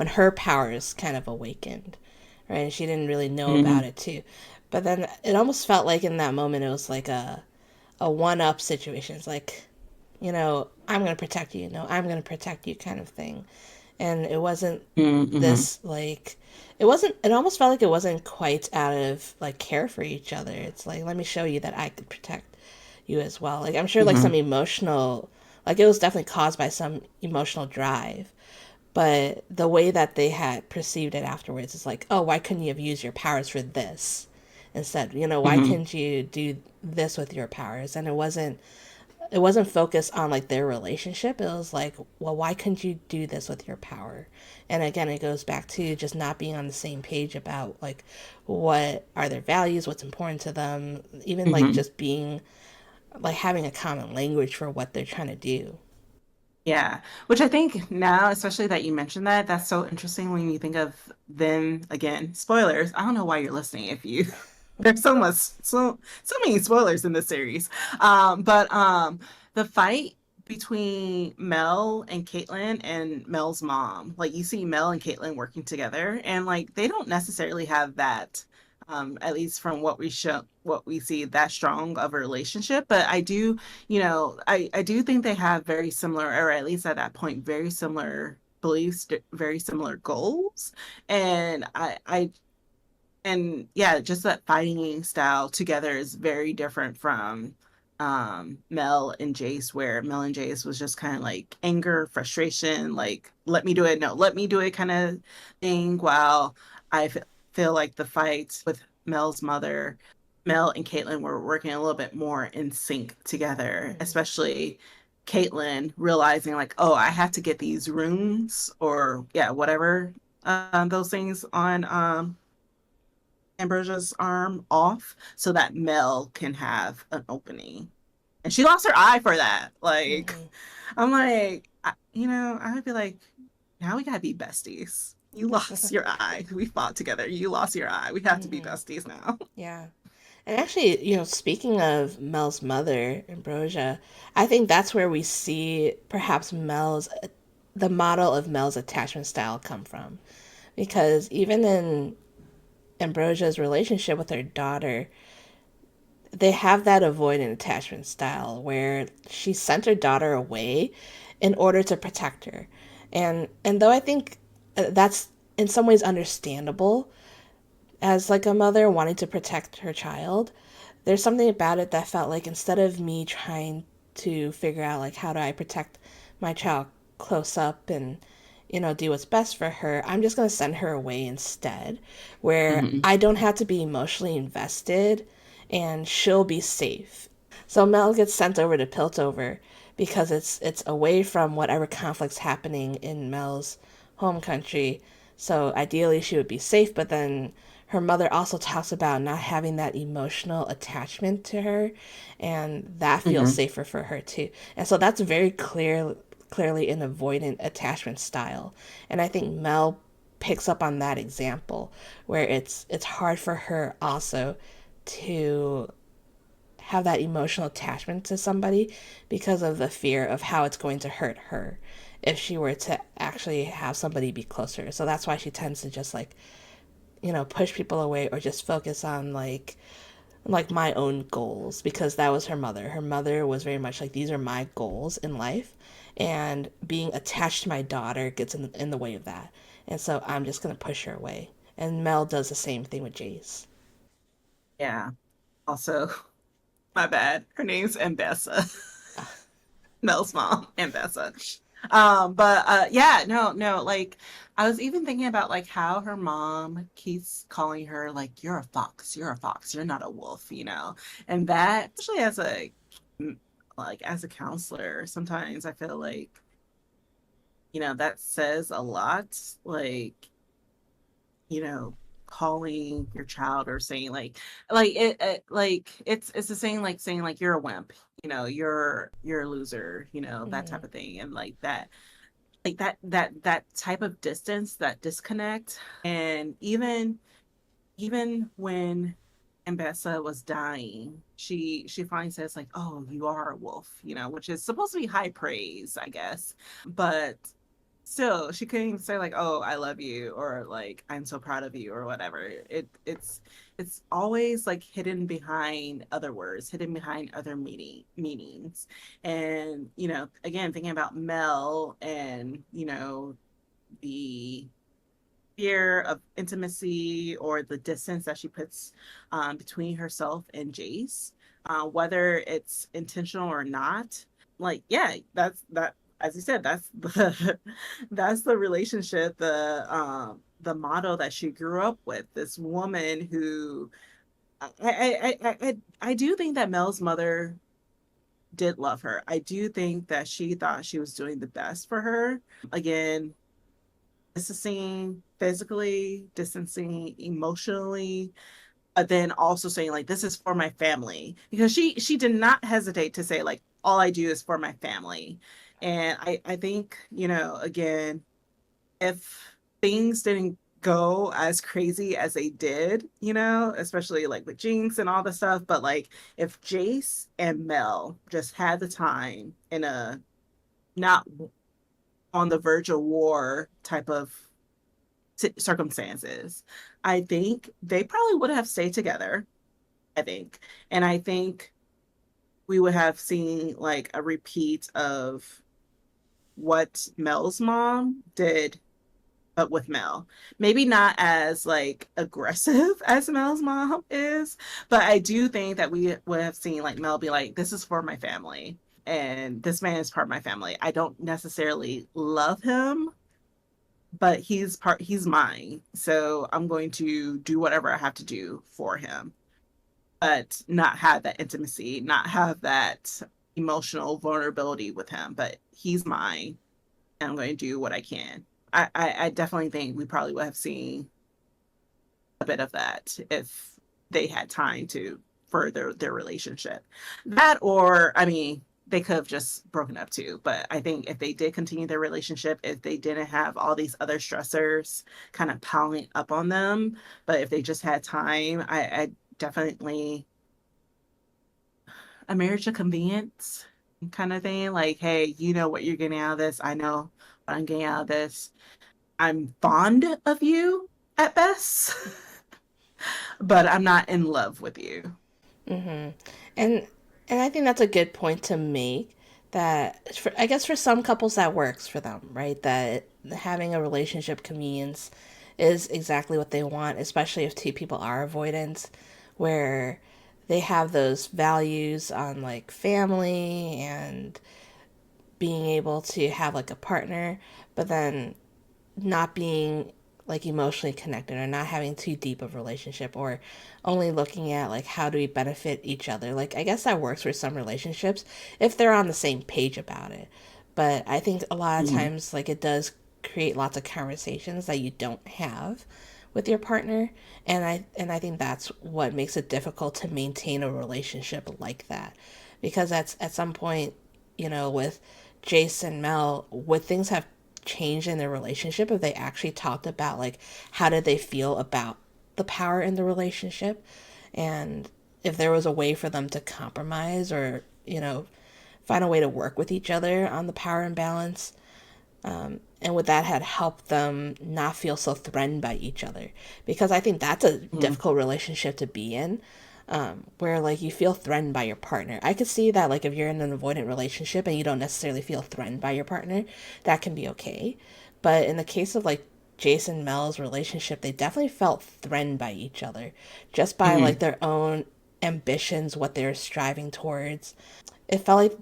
her powers kind of awakened, right? And she didn't really know about Mm-hmm. it too. But then it almost felt like in that moment it was like a one up situation. It's like, I'm gonna protect you, no, I'm gonna protect you kind of thing. And it wasn't Mm-hmm. this like, it almost felt like it wasn't quite out of like care for each other. It's like, let me show you that I could protect you as well. Like, I'm sure like some Mm-hmm. emotional, like it was definitely caused by some emotional drive, but the way that they had perceived it afterwards is like, oh, why couldn't you have used your powers for this instead. Why Hmm. couldn't you do this with your powers? And it wasn't focused on like their relationship. It was like, well, why couldn't you do this with your power? And again, it goes back to just not being on the same page about like what are their values, what's important to them, even like Hmm. just being like having a common language for what they're trying to do. Yeah, which I think now, especially that you mentioned that, that's so interesting when you think of them again. Spoilers. I don't know why you're listening if you there's so many spoilers in this series. But the fight between Mel and Caitlyn and Mel's mom, like you see Mel and Caitlyn working together, and like they don't necessarily have that. At least from what we see, that strong of a relationship. But I do, I do think they have very similar, or at least at that point, very similar beliefs, very similar goals. And and yeah, just that fighting style together is very different from Mel and Jayce, where Mel and Jayce was just kind of like anger, frustration, like let me do it, no, let me do it kind of thing. While I feel like the fight with Mel's mother, Mel and Caitlyn were working a little bit more in sync together, Mm-hmm. especially Caitlyn realizing like, oh, I have to get these runes or yeah, whatever those things on Ambrosia's arm off so that Mel can have an opening. And she lost her eye for that. Like, Mm-hmm. I'm like, I would be like, now we gotta be besties. You lost your eye. We fought together. You lost your eye. We have to be Mm-hmm. besties now. Yeah. And actually, speaking of Mel's mother, Ambrosia, I think that's where we see perhaps the model of Mel's attachment style come from. Because even in Ambrosia's relationship with her daughter, they have that avoidant attachment style where she sent her daughter away in order to protect her. And though I think that's in some ways understandable as like a mother wanting to protect her child, there's something about it that felt like instead of me trying to figure out like how do I protect my child close up and do what's best for her, I'm just going to send her away instead, where Hmm. I don't have to be emotionally invested and she'll be safe. So Mel gets sent over to Piltover because it's away from whatever conflicts happening in Mel's home country. So ideally she would be safe, but then her mother also talks about not having that emotional attachment to her, and that feels Hmm. safer for her too. And so that's very clearly an avoidant attachment style. And I think Mel picks up on that example where it's hard for her also to have that emotional attachment to somebody because of the fear of how it's going to hurt her if she were to actually have somebody be closer. So that's why she tends to just like, push people away or just focus on like my own goals because that was her mother. Her mother was very much like these are my goals in life, and being attached to my daughter gets in the way of that. And so I'm just going to push her away. And Mel does the same thing with Jace. Yeah. Also, my bad. Her name's Ambessa. Mel's mom, Ambessa. But yeah, no, like I was even thinking about like how her mom keeps calling her like you're a fox, you're not a wolf, And that, especially like as a counselor, sometimes I feel like, that says a lot. Like, you know, calling your child or saying like it's the same like saying like you're a wimp, you're a loser, that Mm-hmm. type of thing. And like that type of distance, that disconnect. And even when Ambessa was dying, she finally says like, oh, you are a wolf, which is supposed to be high praise, I guess. But still, she couldn't even say like, oh, I love you, or like I'm so proud of you, or whatever. It's always like hidden behind other words, hidden behind other meanings. And again, thinking about Mel and the fear of intimacy or the distance that she puts between herself and Jayce, whether it's intentional or not. Like, yeah, that's that. As you said, that's the that's the relationship, the model that she grew up with. This woman who I do think that Mel's mother did love her. I do think that she thought she was doing the best for her. Again, distancing physically, distancing emotionally, but then also saying like this is for my family because she did not hesitate to say like all I do is for my family. And I think, again, if things didn't go as crazy as they did, especially like with Jinx and all the stuff, but like if Jayce and Mel just had the time in a not on the verge of war type of circumstances, I think they probably would have stayed together. I think. And I think we would have seen like a repeat of what Mel's mom did, but with Mel. Maybe not as like aggressive as Mel's mom is, but I do think that we would have seen like Mel be like, this is for my family. And this man is part of my family. I don't necessarily love him, but he's mine. So I'm going to do whatever I have to do for him, but not have that intimacy, not have that emotional vulnerability with him. But he's mine, and I'm going to do what I can. I definitely think we probably would have seen a bit of that if they had time to further their relationship. That, or, I mean, they could have just broken up too. But I think if they did continue their relationship, if they didn't have all these other stressors kind of piling up on them, but if they just had time, I definitely a marriage of convenience kind of thing. Like, hey, you know what you're getting out of this. I know what I'm getting out of this. I'm fond of you at best, but I'm not in love with you. Mm-hmm. And and I think that's a good point to make. That I guess for some couples that works for them, right? That having a relationship convenience is exactly what they want, especially if two people are avoidant, where they have those values on like family and being able to have like a partner, but then not being like emotionally connected or not having too deep of a relationship or only looking at like how do we benefit each other. Like I guess that works for some relationships if they're on the same page about it. But I think a lot of Mm-hmm. times like it does create lots of conversations that you don't have with your partner, and I think that's what makes it difficult to maintain a relationship like that. Because that's at some point, with Jason and Mel, would things have changed in their relationship if they actually talked about like how did they feel about the power in the relationship, and if there was a way for them to compromise or find a way to work with each other on the power imbalance, and would that had helped them not feel so threatened by each other, because I think that's a Mm-hmm. difficult relationship to be in, where like you feel threatened by your partner. I could see that like if you're in an avoidant relationship and you don't necessarily feel threatened by your partner, that can be okay. But in the case of like Jason and Mel's relationship, they definitely felt threatened by each other just by Mm-hmm. like their own ambitions, what they're striving towards. It felt like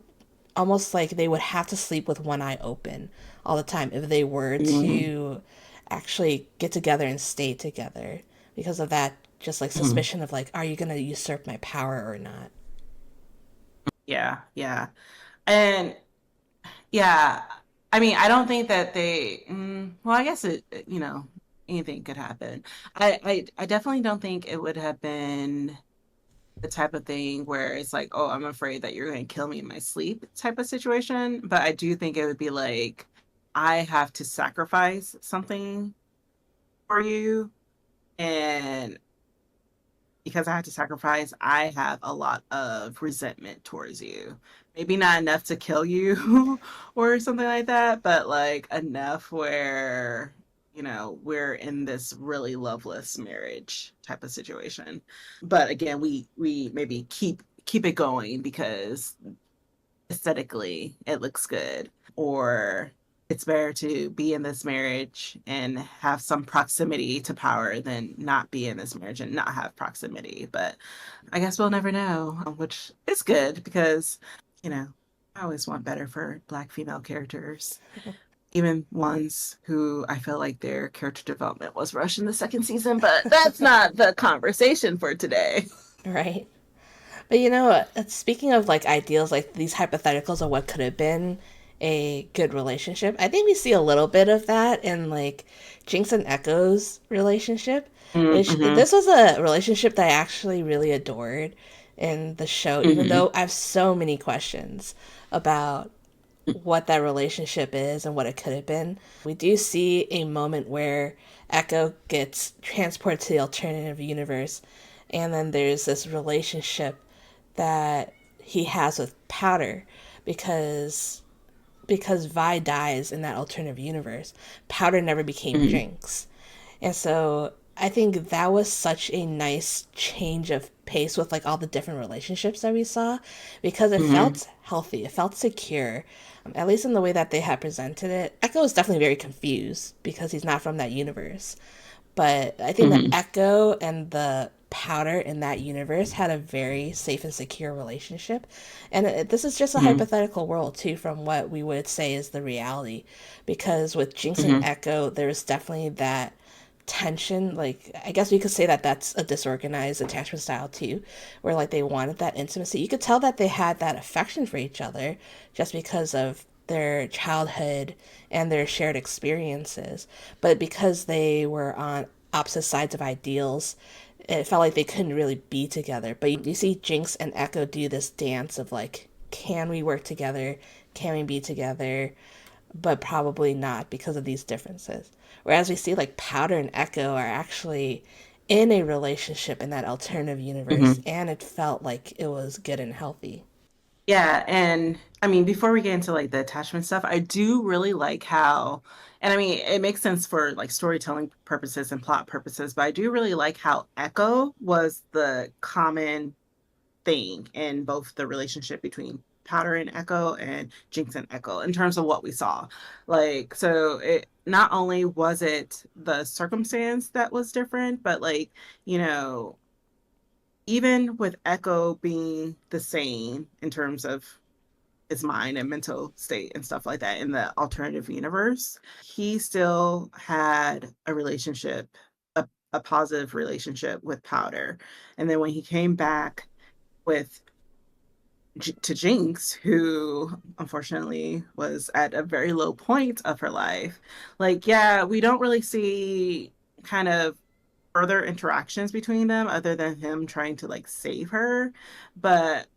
almost like they would have to sleep with one eye open all the time if they were Mm-hmm. to actually get together and stay together because of that just like Mm-hmm. suspicion of like are you going to usurp my power or not. Yeah, yeah. And yeah, I mean, I don't think that well, I guess anything could happen. I definitely don't think it would have been the type of thing where it's like, oh, I'm afraid that you're going to kill me in my sleep type of situation. But I do think it would be like, I have to sacrifice something for you. And because I had to sacrifice, I have a lot of resentment towards you. Maybe not enough to kill you or something like that, but like enough where, we're in this really loveless marriage type of situation. But again, we maybe keep it going because aesthetically it looks good, or it's better to be in this marriage and have some proximity to power than not be in this marriage and not have proximity. But I guess we'll never know, which is good because, you know, I always want better for Black female characters. even ones who I feel like their character development was rushed in the second season, but that's not the conversation for today. Right. But you know, speaking of like ideals, like these hypotheticals of what could have been a good relationship, I think we see a little bit of that in like Jinx and Ekko's relationship, which Mm-hmm. this was a relationship that I actually really adored in the show, even Mm-hmm. though I have so many questions about what that relationship is and what it could have been. We do see a moment where Ekko gets transported to the alternative universe, and then there's this relationship that he has with Powder because Vi dies in that alternative universe. Powder never became Mm-hmm. Jinx. And so I think that was such a nice change of pace with like all the different relationships that we saw because it Mm-hmm. felt healthy, it felt secure, at least in the way that they had presented it. Ekko was definitely very confused because he's not from that universe. But I think that Mm-hmm. Ekko and the Powder in that universe had a very safe and secure relationship. And this is just a Mm-hmm. hypothetical world, too, from what we would say is the reality. Because with Jinx and Mm-hmm. Ekko, there was definitely that tension. Like, I guess we could say that that's a disorganized attachment style, too, where like they wanted that intimacy. You could tell that they had that affection for each other just because of their childhood and their shared experiences. But because they were on opposite sides of ideals, it felt like they couldn't really be together. But you see Jinx and Ekko do this dance of like, can we work together? Can we be together? But probably not because of these differences. Whereas we see like Powder and Ekko are actually in a relationship in that alternative universe, Mm-hmm. and it felt like it was good and healthy. Yeah, and I mean, before we get into like the attachment stuff, I do really like how, and I mean, it makes sense for like storytelling purposes and plot purposes, but I do really like how Echo was the common thing in both the relationship between Powder and Echo and Jinx and Echo in terms of what we saw. Like, so it not only was it the circumstance that was different, but like, you know, even with Echo being the same in terms of his mind and mental state and stuff like that in the alternative universe, he still had a relationship, a positive relationship with Powder. And then when he came back with to Jinx, who unfortunately was at a very low point of her life, like, yeah, we don't really see kind of further interactions between them other than him trying to like save her. But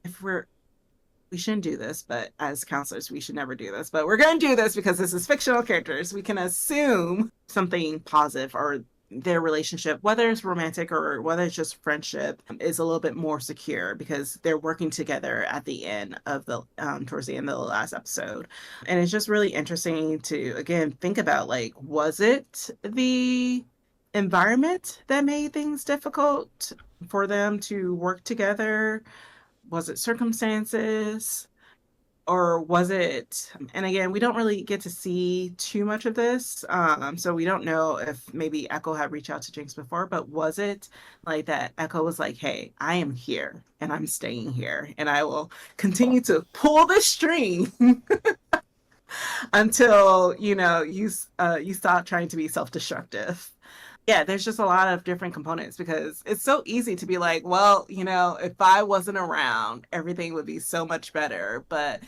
if we shouldn't do this, but as counselors, we should never do this. But we're going to do this because this is fictional characters. We can assume something positive or their relationship, whether it's romantic or whether it's just friendship, is a little bit more secure because they're working together at the end of the towards the end of the last episode. And it's just really interesting to again think about like, was it the environment that made things difficult for them to work together? Was it circumstances? Or was it, and again, we don't really get to see too much of this. So we don't know if maybe Echo had reached out to Jinx before, but was it like that Echo was like, hey, I am here and I'm staying here and I will continue to pull the string until, you stop trying to be self-destructive. Yeah, there's just a lot of different components because it's so easy to be like, well, if I wasn't around, everything would be so much better. But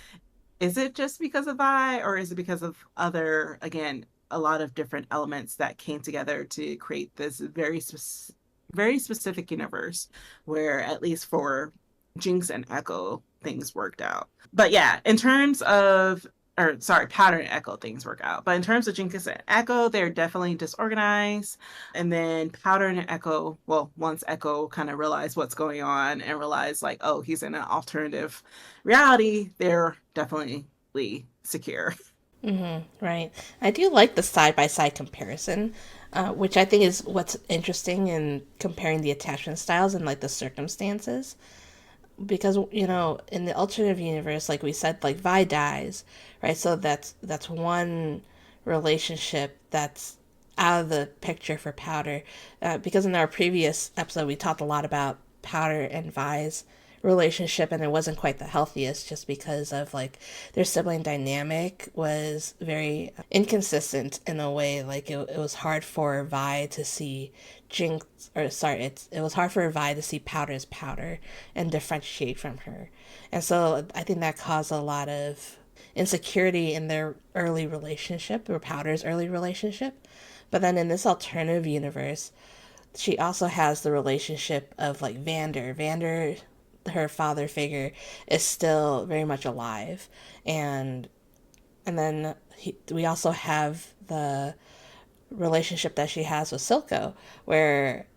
is it just because of I, or is it because of other, again, a lot of different elements that came together to create this very specific universe where, at least for Jinx and Echo, things worked out. But yeah, in terms of, or sorry, Pattern and Echo, things work out. But in terms of Jinx and Echo, they're definitely disorganized. And then Powder and Echo, well, once Echo kind of realized what's going on and realized like, oh, he's in an alternative reality, they're definitely secure. Right. I do like the side by side comparison, which I think is what's interesting in comparing the attachment styles and like the circumstances. Because in the alternative universe, like we said, like Vi dies, right? So that's one relationship that's out of the picture for Powder. Because in our previous episode, we talked a lot about Powder and Vi's relationship, and it wasn't quite the healthiest just because of like their sibling dynamic was very inconsistent in a way. Like it was hard for Vi to see Jinx, or sorry, it was hard for Vi to see Powder as Powder and differentiate from her. And so I think that caused a lot of insecurity in their early relationship, or Powder's early relationship. But then in this alternative universe, she also has the relationship of like Vander. Vander, her father figure, is still very much alive, and we also have the relationship that she has with Silco, where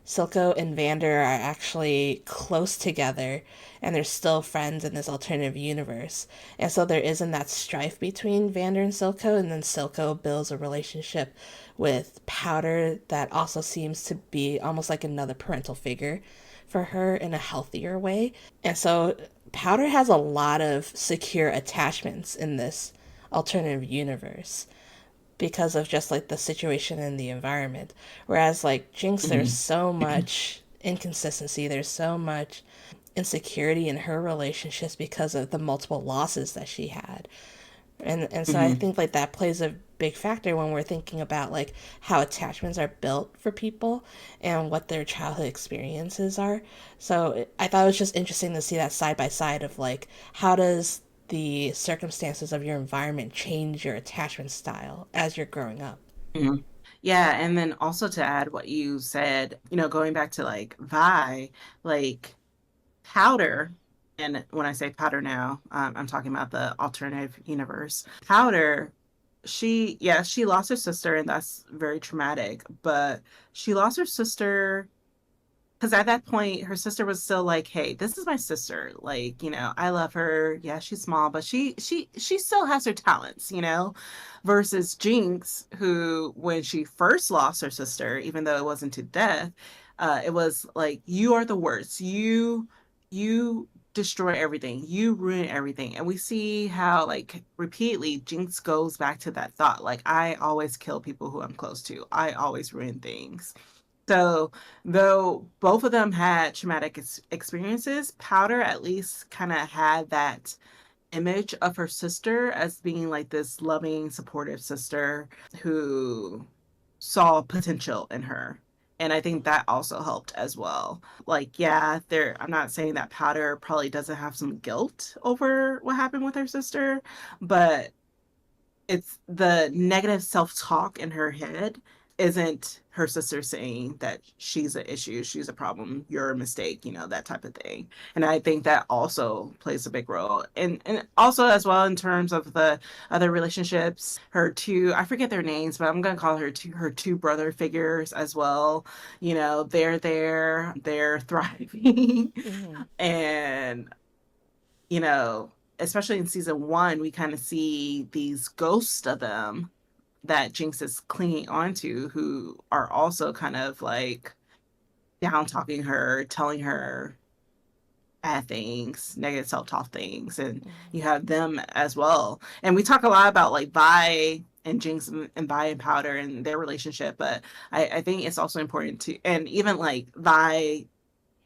Silco and Vander are actually close together and they're still friends in this alternative universe. And so there isn't that strife between Vander and Silco, and then Silco builds a relationship with Powder that also seems to be almost like another parental figure for her in a healthier way. And so Powder has a lot of secure attachments in this alternative universe because of just like the situation and the environment. Whereas like Jinx, there's Hmm. so much inconsistency, there's so much insecurity in her relationships because of the multiple losses that she had. And so I Hmm. think like that plays a big factor when we're thinking about like how attachments are built for people and what their childhood experiences are. So I thought it was just interesting to see that side by side of like how does the circumstances of your environment change your attachment style as you're growing up. Hmm. Yeah, and then also to add what you said, going back to like Vi, like Powder, and when I say Powder now, I'm talking about the alternative universe. Powder, she lost her sister, and that's very traumatic, but she lost her sister because at that point her sister was still like, hey, this is my sister, like, I love her. Yeah, she's small, but she still has her talents. Versus Jinx, who when she first lost her sister, even though it wasn't to death, it was like, you are the worst, you destroy everything, you ruin everything. And we see how like repeatedly Jinx goes back to that thought, like, I always kill people who I'm close to, I always ruin things. So, though both of them had traumatic experiences, Powder at least kind of had that image of her sister as being like this loving, supportive sister who saw potential in her. And I think that also helped as well. Like, yeah, I'm not saying that Powder probably doesn't have some guilt over what happened with her sister, but it's the negative self-talk in her head isn't her sister saying that she's an issue, she's a problem, you're a mistake, that type of thing. And I think that also plays a big role. And also as well in terms of the other relationships, her two, I forget their names, but I'm gonna call her two brother figures as well. They're there, they're thriving. Mm-hmm. And you know, especially in season one, we kind of see these ghosts of them that Jinx is clinging onto, who are also kind of like down talking her, telling her bad things, negative self-talk things, and you have them as well. And we talk a lot about like Vi and Jinx and Vi and Powder and their relationship, but I think it's also important to, and even like Vi,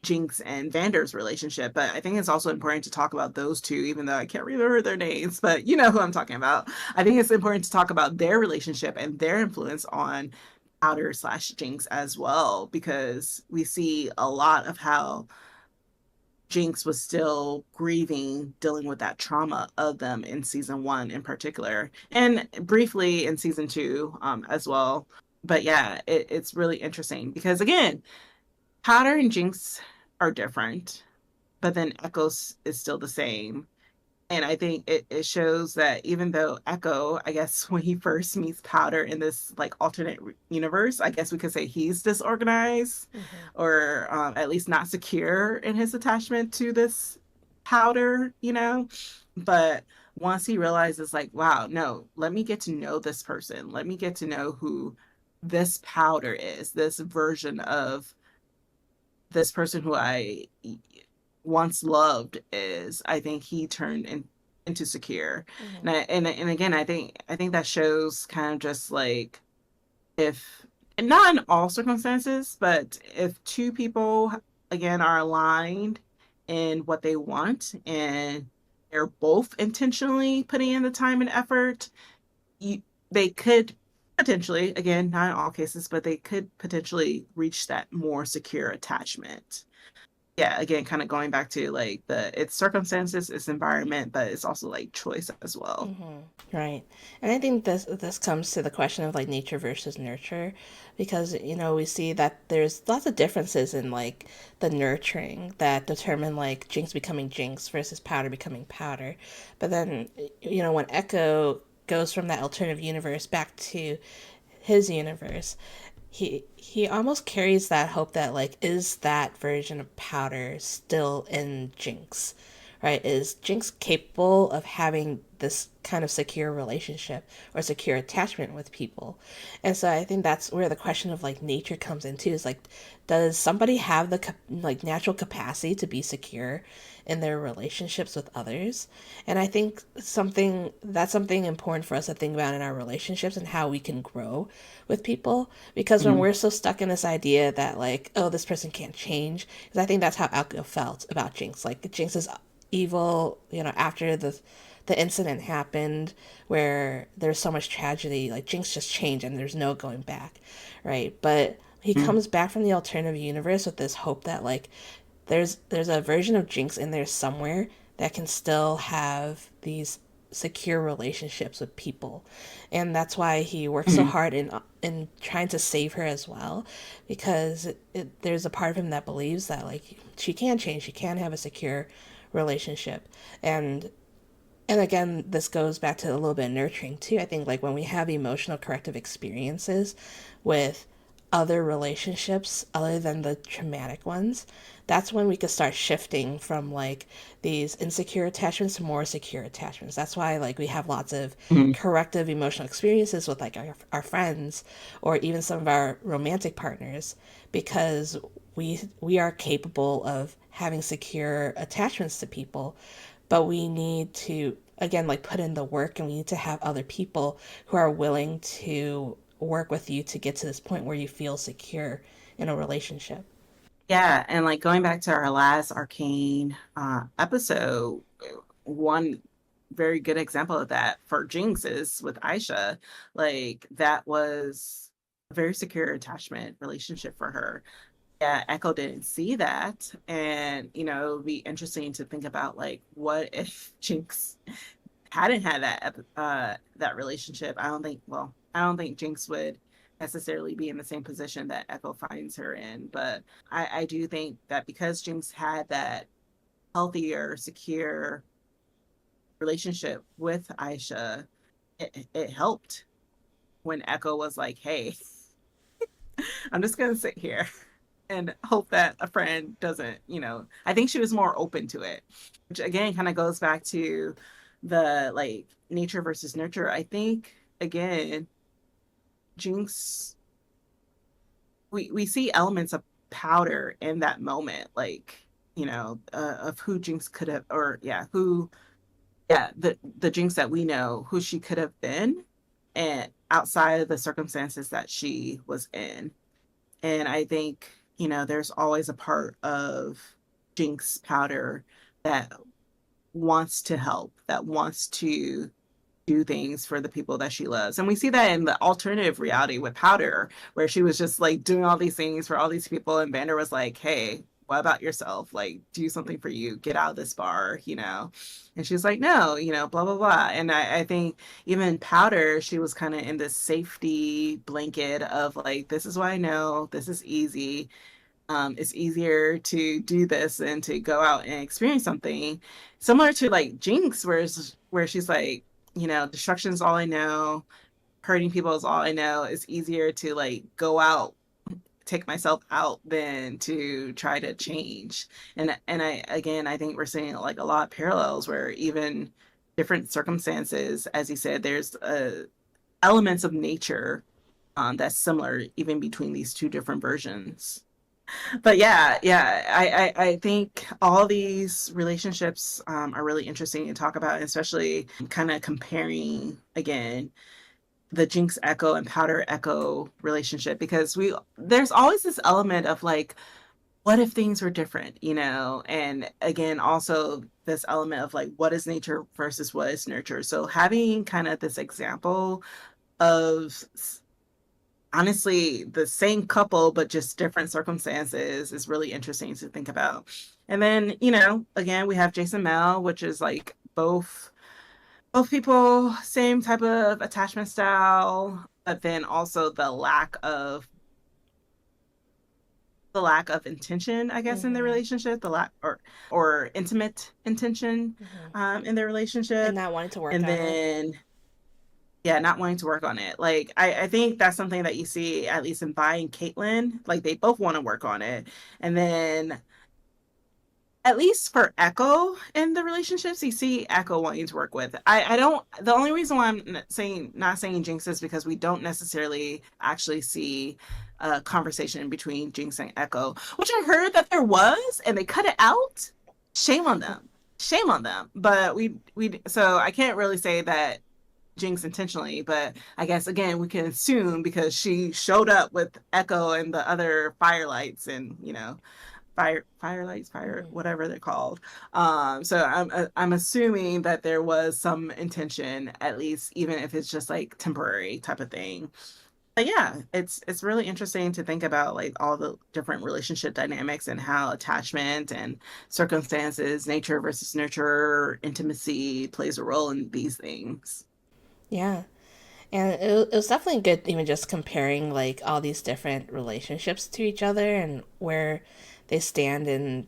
Jinx and Vander's relationship, but I think it's also important to talk about those two, even though I can't remember their names, but you know who I'm talking about. I think it's important to talk about their relationship and their influence on Powder slash Jinx as well, because we see a lot of how Jinx was still grieving, dealing with that trauma of them in season one in particular, and briefly in season two as well. But yeah, it's really interesting because again, Powder and Jinx are different, but then Ekko's is still the same. And I think it shows that even though Ekko, I guess when he first meets Powder in this like alternate universe, I guess we could say he's disorganized Mm-hmm. or at least not secure in his attachment to this Powder. But once he realizes, like, wow, no, let me get to know this person. Let me get to know who this Powder is, this version of this person who I once loved is, I think he turned into secure. Mm-hmm. And again, I think that shows kind of just like, if, and not in all circumstances, but if two people again are aligned in what they want and they're both intentionally putting in the time and effort, you, they could potentially, again, not in all cases, but they could potentially reach that more secure attachment. Yeah, again, kind of going back to like it's circumstances, it's environment, but it's also like choice as well. Right. And I think this comes to the question of like nature versus nurture because we see that there's lots of differences in like the nurturing that determine like Jinx becoming Jinx versus Powder becoming Powder. But then when Ekko goes from that alternative universe back to his universe, he almost carries that hope that like is that version of Powder still in Jinx, right? Is Jinx capable of having this kind of secure relationship or secure attachment with people? And so I think that's where the question of like nature comes into is like, does somebody have the like natural capacity to be secure in their relationships with others? And I think something important for us to think about in our relationships and how we can grow with people, because when Mhm. we're so stuck in this idea that like, oh, this person can't change, because I think that's how Alco felt about Jinx. Like Jinx is evil, after the incident happened where there's so much tragedy, like Jinx just changed and there's no going back, right? But he Mhm. comes back from the alternative universe with this hope that like there's a version of Jinx in there somewhere that can still have these secure relationships with people, and that's why he works so Mhm. hard in trying to save her as well, because there's a part of him that believes that like she can change, she can have a secure relationship, and and again, this goes back to a little bit of nurturing too. I think like when we have emotional corrective experiences with other relationships other than the traumatic ones, that's when we could start shifting from like these insecure attachments to more secure attachments. That's why like we have lots of Mhm. corrective emotional experiences with like our friends or even some of our romantic partners, because we are capable of having secure attachments to people, but we need to again like put in the work, and we need to have other people who are willing to work with you to get to this point where you feel secure in a relationship. Yeah, and like going back to our last Arcane episode, one very good example of that for Jinx is with Aisha. Like that was a very secure attachment relationship for her. Yeah, Echo didn't see that. And, it would be interesting to think about like what if Jinx hadn't had that relationship. I don't think Jinx would necessarily be in the same position that Echo finds her in. But I do think that because Jinx had that healthier, secure relationship with Aisha, it helped when Echo was like, hey, I'm just gonna sit here and hope that a friend doesn't, I think she was more open to it, which again kind of goes back to the like nature versus nurture. I think again, Jinx, we see elements of Powder in that moment, like, of who Jinx could have, or yeah, who, yeah, the Jinx that we know, who she could have been, and outside of the circumstances that she was in. And I think, there's always a part of Jinx Powder that wants to help, that wants to do things for the people that she loves. And we see that in the alternative reality with Powder, where she was just like doing all these things for all these people. And Vander was like, hey, what about yourself? Like, do something for you, get out of this bar. And she's like, no, blah, blah, blah. And I think even Powder, she was kind of in this safety blanket of like, this is what I know, this is easy. It's easier to do this than to go out and experience something similar to like Jinx, where she's like, destruction is all I know, hurting people is all I know. It's easier to like go out, take myself out than to try to change. And I think we're seeing like a lot of parallels where even different circumstances, as you said, there's elements of nature that's similar even between these two different versions. But yeah, I think all these relationships are really interesting to talk about, especially kind of comparing again the Jinx Echo and Powder Echo relationship, because we there's always this element of like what if things were different, And again, also this element of like, what is nature versus what is nurture? So having kind of this example of honestly the same couple, but just different circumstances is really interesting to think about. And then, again, we have Jason Mel, which is like both people, same type of attachment style, but then also the lack of intention, I guess, in the Mm-hmm. relationship, the lack or intimate intention Mm-hmm. in their And relationship, not wanting to work and on it. then yeah, not wanting to work on it. Like I think that's something that you see at least in Vi and Caitlyn. Like they both want to work on it, and then at least for Ekko in the relationships, you see Ekko wanting to work with. I don't. The only reason why I'm not saying Jinx is because we don't necessarily actually see a conversation between Jinx and Ekko, which I heard that there was, and they cut it out. Shame on them. Shame on them. But we so I can't really say that Jinx intentionally, but I guess again we can assume because she showed up with Ekko and the other firelights and firelights, fire, Mm-hmm. whatever they're called. So I'm assuming that there was some intention, at least, even if it's just like temporary type of thing. But yeah, it's really interesting to think about like all the different relationship dynamics and how attachment and circumstances, nature versus nurture, intimacy plays a role in these things. Yeah. And it was definitely good, even just comparing like all these different relationships to each other and where they stand and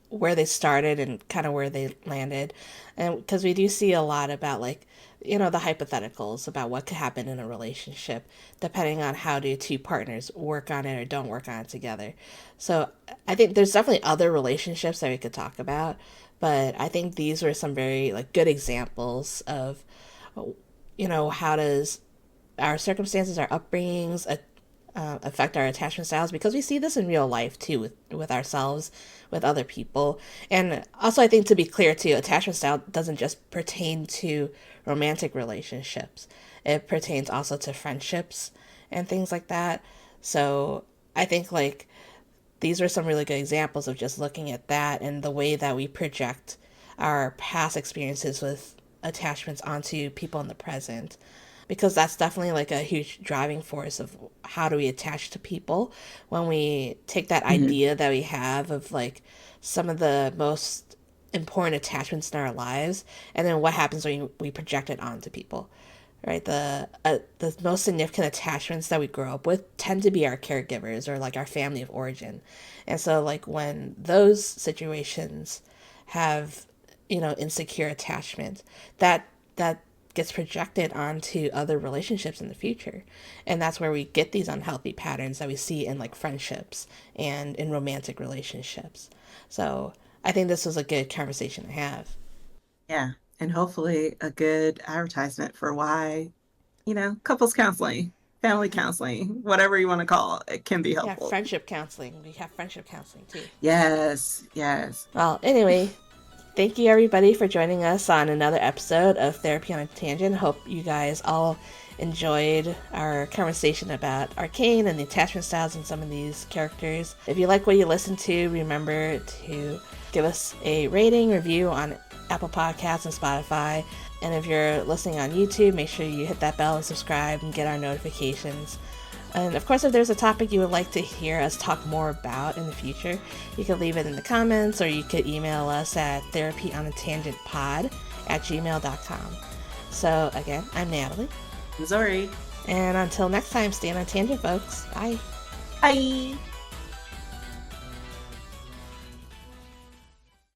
where they started and kind of where they landed. And because we do see a lot about like, the hypotheticals about what could happen in a relationship depending on how do two partners work on it or don't work on it together. So I think there's definitely other relationships that we could talk about, but I think these were some very like good examples of how does our circumstances, our upbringings affect our attachment styles, because we see this in real life too with ourselves, with other people. And also, I think to be clear too, attachment style doesn't just pertain to romantic relationships, it pertains also to friendships and things like that. So I think like these are some really good examples of just looking at that and the way that we project our past experiences with attachments onto people in the present, because that's definitely like a huge driving force of how do we attach to people when we take that Mhm. idea that we have of like some of the most important attachments in our lives, and then what happens when we project it onto people, right? The most significant attachments that we grow up with tend to be our caregivers or like our family of origin. And so like when those situations have, insecure attachment, that gets projected onto other relationships in the future. And that's where we get these unhealthy patterns that we see in like friendships and in romantic relationships. So I think this was a good conversation to have. Yeah, and hopefully a good advertisement for why, couples counseling, family counseling, whatever you want to call it, it can be Yeah, helpful. friendship counseling. We have friendship counseling too. Yes, yes. Well, anyway, thank you everybody for joining us on another episode of Therapy on a Tangent. Hope you guys all enjoyed our conversation about Arcane and the attachment styles in some of these characters. If you like what you listen to, remember to give us a rating, review on Apple Podcasts and Spotify. And if you're listening on YouTube, make sure you hit that bell and subscribe and get our notifications. And of course, if there's a topic you would like to hear us talk more about in the future, you could leave it in the comments or you could email us at therapyonatangentpod@gmail.com. So, again, I'm Natalie. Zori. And until next time, stay on a tangent, folks. Bye. Bye.